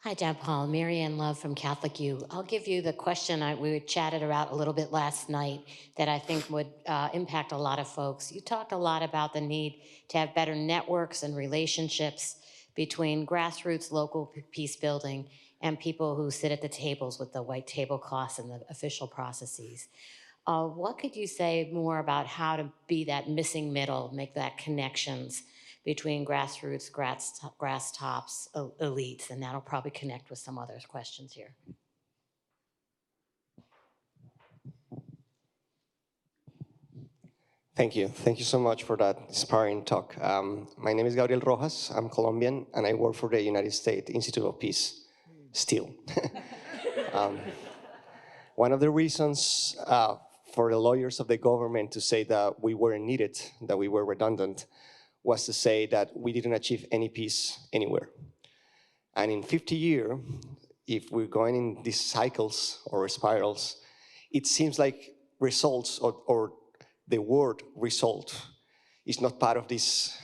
Hi, Deb Paul. Mary Ann Love from Catholic U. I'll give you the question we chatted about a little bit last night that I think would impact a lot of folks. You talked a lot about the need to have better networks and relationships between grassroots local peace building and people who sit at the tables with the white tablecloths and the official processes. What could you say more about how to be that missing middle, make that connections between grassroots, grass tops, elites, and that'll probably connect with some other questions here. Thank you. Thank you so much for that inspiring talk. My name is Gabriel Rojas. I'm Colombian, and I work for the United States Institute of Peace, still. One of the reasons for the lawyers of the government to say that we weren't needed, that we were redundant, was to say that we didn't achieve any peace anywhere. And in 50 years, if we're going in these cycles or spirals, it seems like results or the word result is not part of this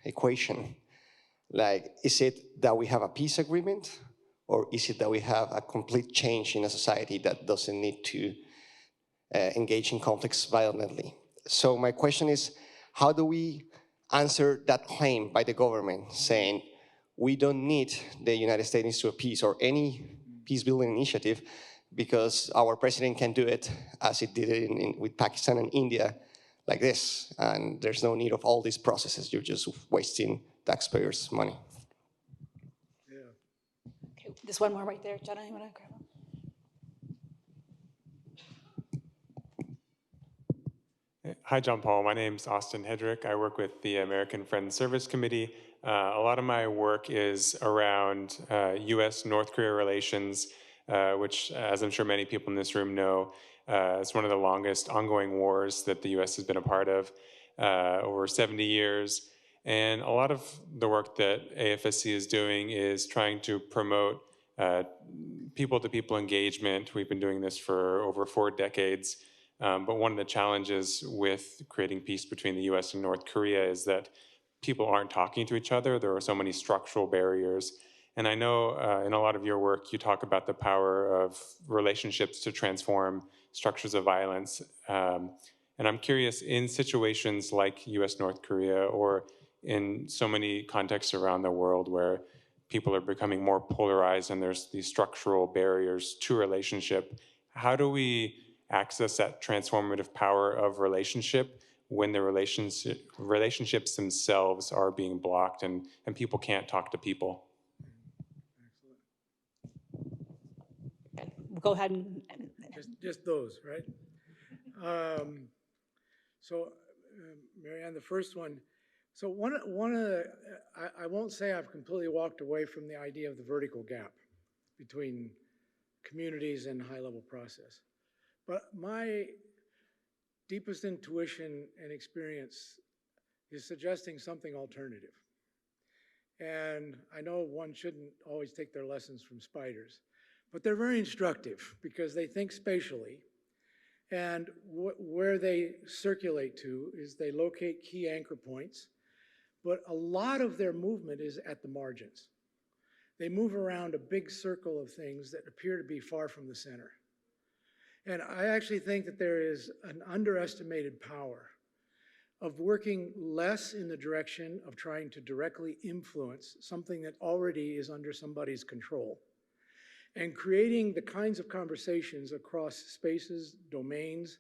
equation. Like, is it that we have a peace agreement, or is it that we have a complete change in a society that doesn't need to engage in conflicts violently? So my question is, how do we answer that claim by the government saying we don't need the United States to appease or any peace-building initiative because our president can do it as it did it with Pakistan and India like this, and there's no need of all these processes. You're just wasting taxpayers' money. Okay, there's one more right there. Jenna, you want to grab one? Hi, John Paul. My name's Austin Hedrick. I work with the American Friends Service Committee. A lot of my work is around U.S.-North Korea relations, which, as I'm sure many people in this room know, is one of the longest ongoing wars that the U.S. has been a part of, over 70 years. And a lot of the work that AFSC is doing is trying to promote people-to-people engagement. We've been doing this for over 4 decades. But one of the challenges with creating peace between the US and North Korea is that people aren't talking to each other. There are so many structural barriers. And I know in a lot of your work, you talk about the power of relationships to transform structures of violence. And I'm curious, in situations like US-North Korea, or in so many contexts around the world where people are becoming more polarized and there's these structural barriers to relationship, how do we access that transformative power of relationship when the relationships themselves are being blocked and people can't talk to people? We'll go ahead and Just those, right? Marianne, the first one. So one of the, I won't say I've completely walked away from the idea of the vertical gap between communities and high-level process. But my deepest intuition and experience is suggesting something alternative. And I know one shouldn't always take their lessons from spiders, but they're very instructive because they think spatially. And where they circulate to is they locate key anchor points, but a lot of their movement is at the margins. They move around a big circle of things that appear to be far from the center. And I actually think that there is an underestimated power of working less in the direction of trying to directly influence something that already is under somebody's control, and creating the kinds of conversations across spaces, domains,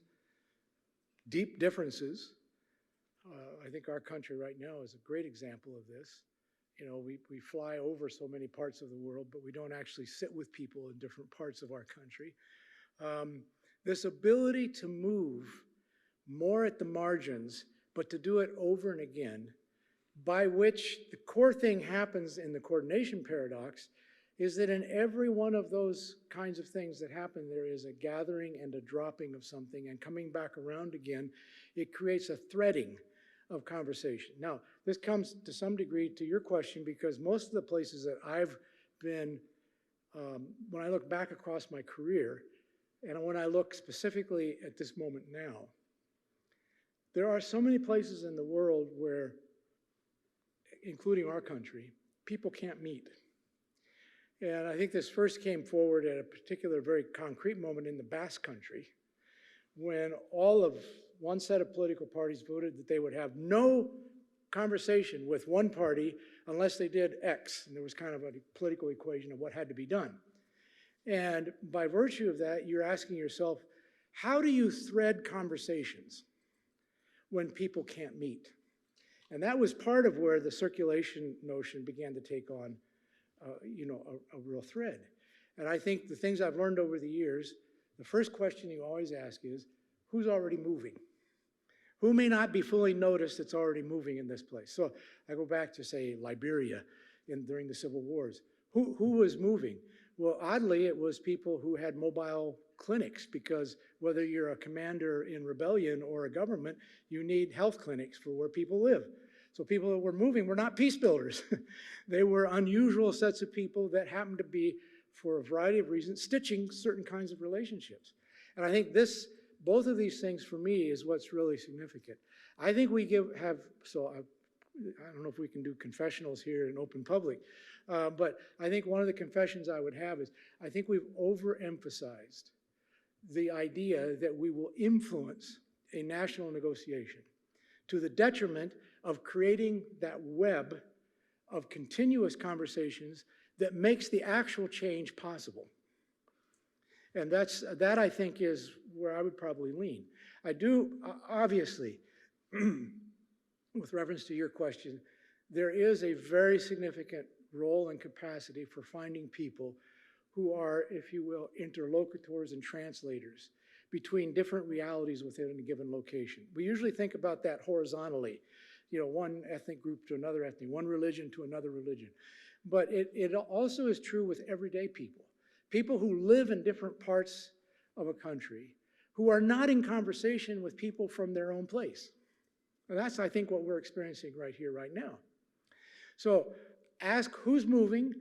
deep differences. I think our country right now is a great example of this. You know, we fly over so many parts of the world, but we don't actually sit with people in different parts of our country. This ability to move more at the margins, but to do it over and again, by which the core thing happens in the coordination paradox, is that in every one of those kinds of things that happen, there is a gathering and a dropping of something and coming back around again. It creates a threading of conversation. Now, this comes to some degree to your question, because most of the places that I've been, when I look back across my career, and when I look specifically at this moment now, there are so many places in the world where, including our country, people can't meet. And I think this first came forward at a particular very concrete moment in the Basque Country, when all of one set of political parties voted that they would have no conversation with one party unless they did X. And there was kind of a political equation of what had to be done. And by virtue of that, you're asking yourself, how do you thread conversations when people can't meet? And that was part of where the circulation notion began to take on a real thread. And I think the things I've learned over the years, the first question you always ask is, who's already moving? Who may not be fully noticed that's already moving in this place? So I go back to, say, Liberia during the Civil Wars. Who was moving? Well, oddly, it was people who had mobile clinics, because whether you're a commander in rebellion or a government, you need health clinics for where people live. So people that were moving were not peace builders. They were unusual sets of people that happened to be, for a variety of reasons, stitching certain kinds of relationships. And I think this Both of these things for me is what's really significant. I think we I don't know if we can do confessionals here in open public, but I think one of the confessions I would have is I think we've overemphasized the idea that we will influence a national negotiation to the detriment of creating that web of continuous conversations that makes the actual change possible. And that I think is where I would probably lean. I do, obviously, with reference to your question, there is a very significant role and capacity for finding people who are, if you will, interlocutors and translators between different realities within a given location. We usually think about that horizontally, you know, one ethnic group to another ethnic, one religion to another religion. But it also is true with everyday people. People who live in different parts of a country who are not in conversation with people from their own place. And that's, I think, what we're experiencing right here, right now. So ask who's moving,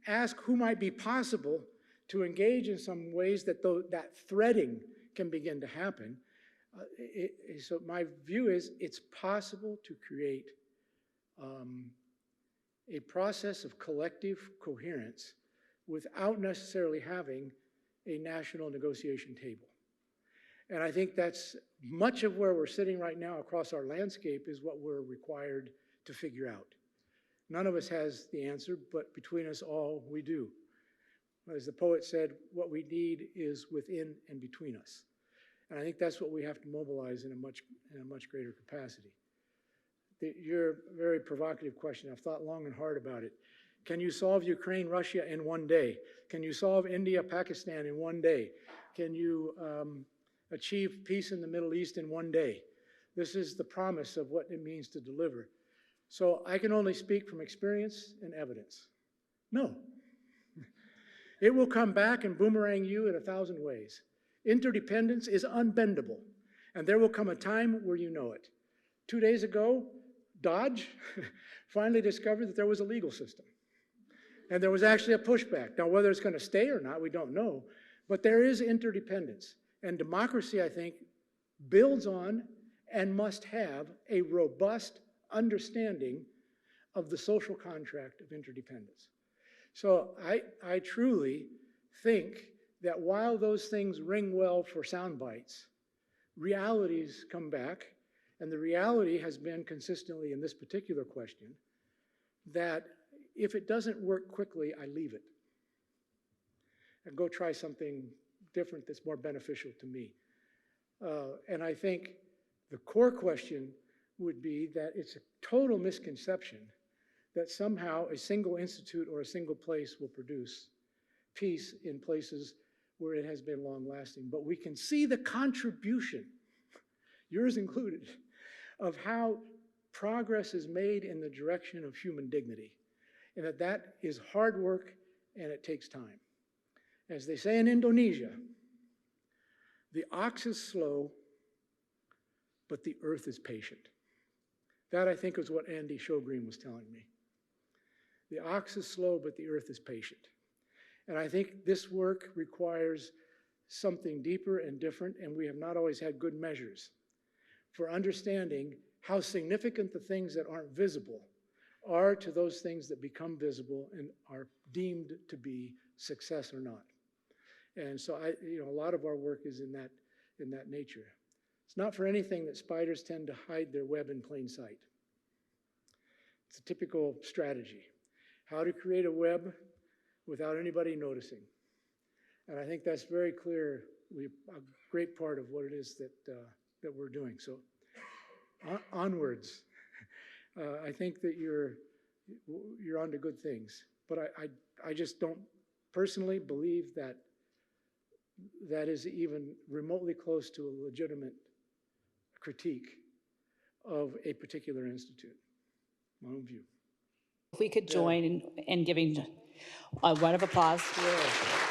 ask who might be possible to engage in some ways that that threading can begin to happen. So my view is it's possible to create a process of collective coherence without necessarily having a national negotiation table. And I think that's much of where we're sitting right now across our landscape is what we're required to figure out. None of us has the answer, but between us all, we do. As the poet said, what we need is within and between us. And I think that's what we have to mobilize in a much greater capacity. Your very provocative question, I've thought long and hard about it. Can you solve Ukraine, Russia in one day? Can you solve India, Pakistan in one day? Can you achieve peace in the Middle East in one day? This is the promise of what it means to deliver. So I can only speak from experience and evidence. No. It will come back and boomerang you in 1,000 ways. Interdependence is unbendable, and there will come a time where you know it. 2 days ago, Dodge finally discovered that there was a legal system. And there was actually a pushback. Now, whether it's going to stay or not, we don't know. But there is interdependence. And democracy, I think, builds on and must have a robust understanding of the social contract of interdependence. So I truly think that while those things ring well for sound bites, realities come back. And the reality has been consistently in this particular question that if it doesn't work quickly, I leave it and go try something different that's more beneficial to me. And I think the core question would be that it's a total misconception that somehow a single institute or a single place will produce peace in places where it has been long-lasting. But we can see the contribution, yours included, of how progress is made in the direction of human dignity. And that is hard work and it takes time. As they say in Indonesia, the ox is slow, but the earth is patient. That, I think, is what Andy Shogreen was telling me. The ox is slow, but the earth is patient. And I think this work requires something deeper and different, and we have not always had good measures for understanding how significant the things that aren't visible are to those things that become visible and are deemed to be success or not. And so a lot of our work is in that nature. It's not for anything that spiders tend to hide their web in plain sight. It's a typical strategy. How to create a web without anybody noticing. And I think that's very clear, a great part of what it is that we're doing. So onwards. I think that you're onto good things, but I just don't personally believe that that is even remotely close to a legitimate critique of a particular institute. My own view. If we could join in giving a round of applause. Yeah.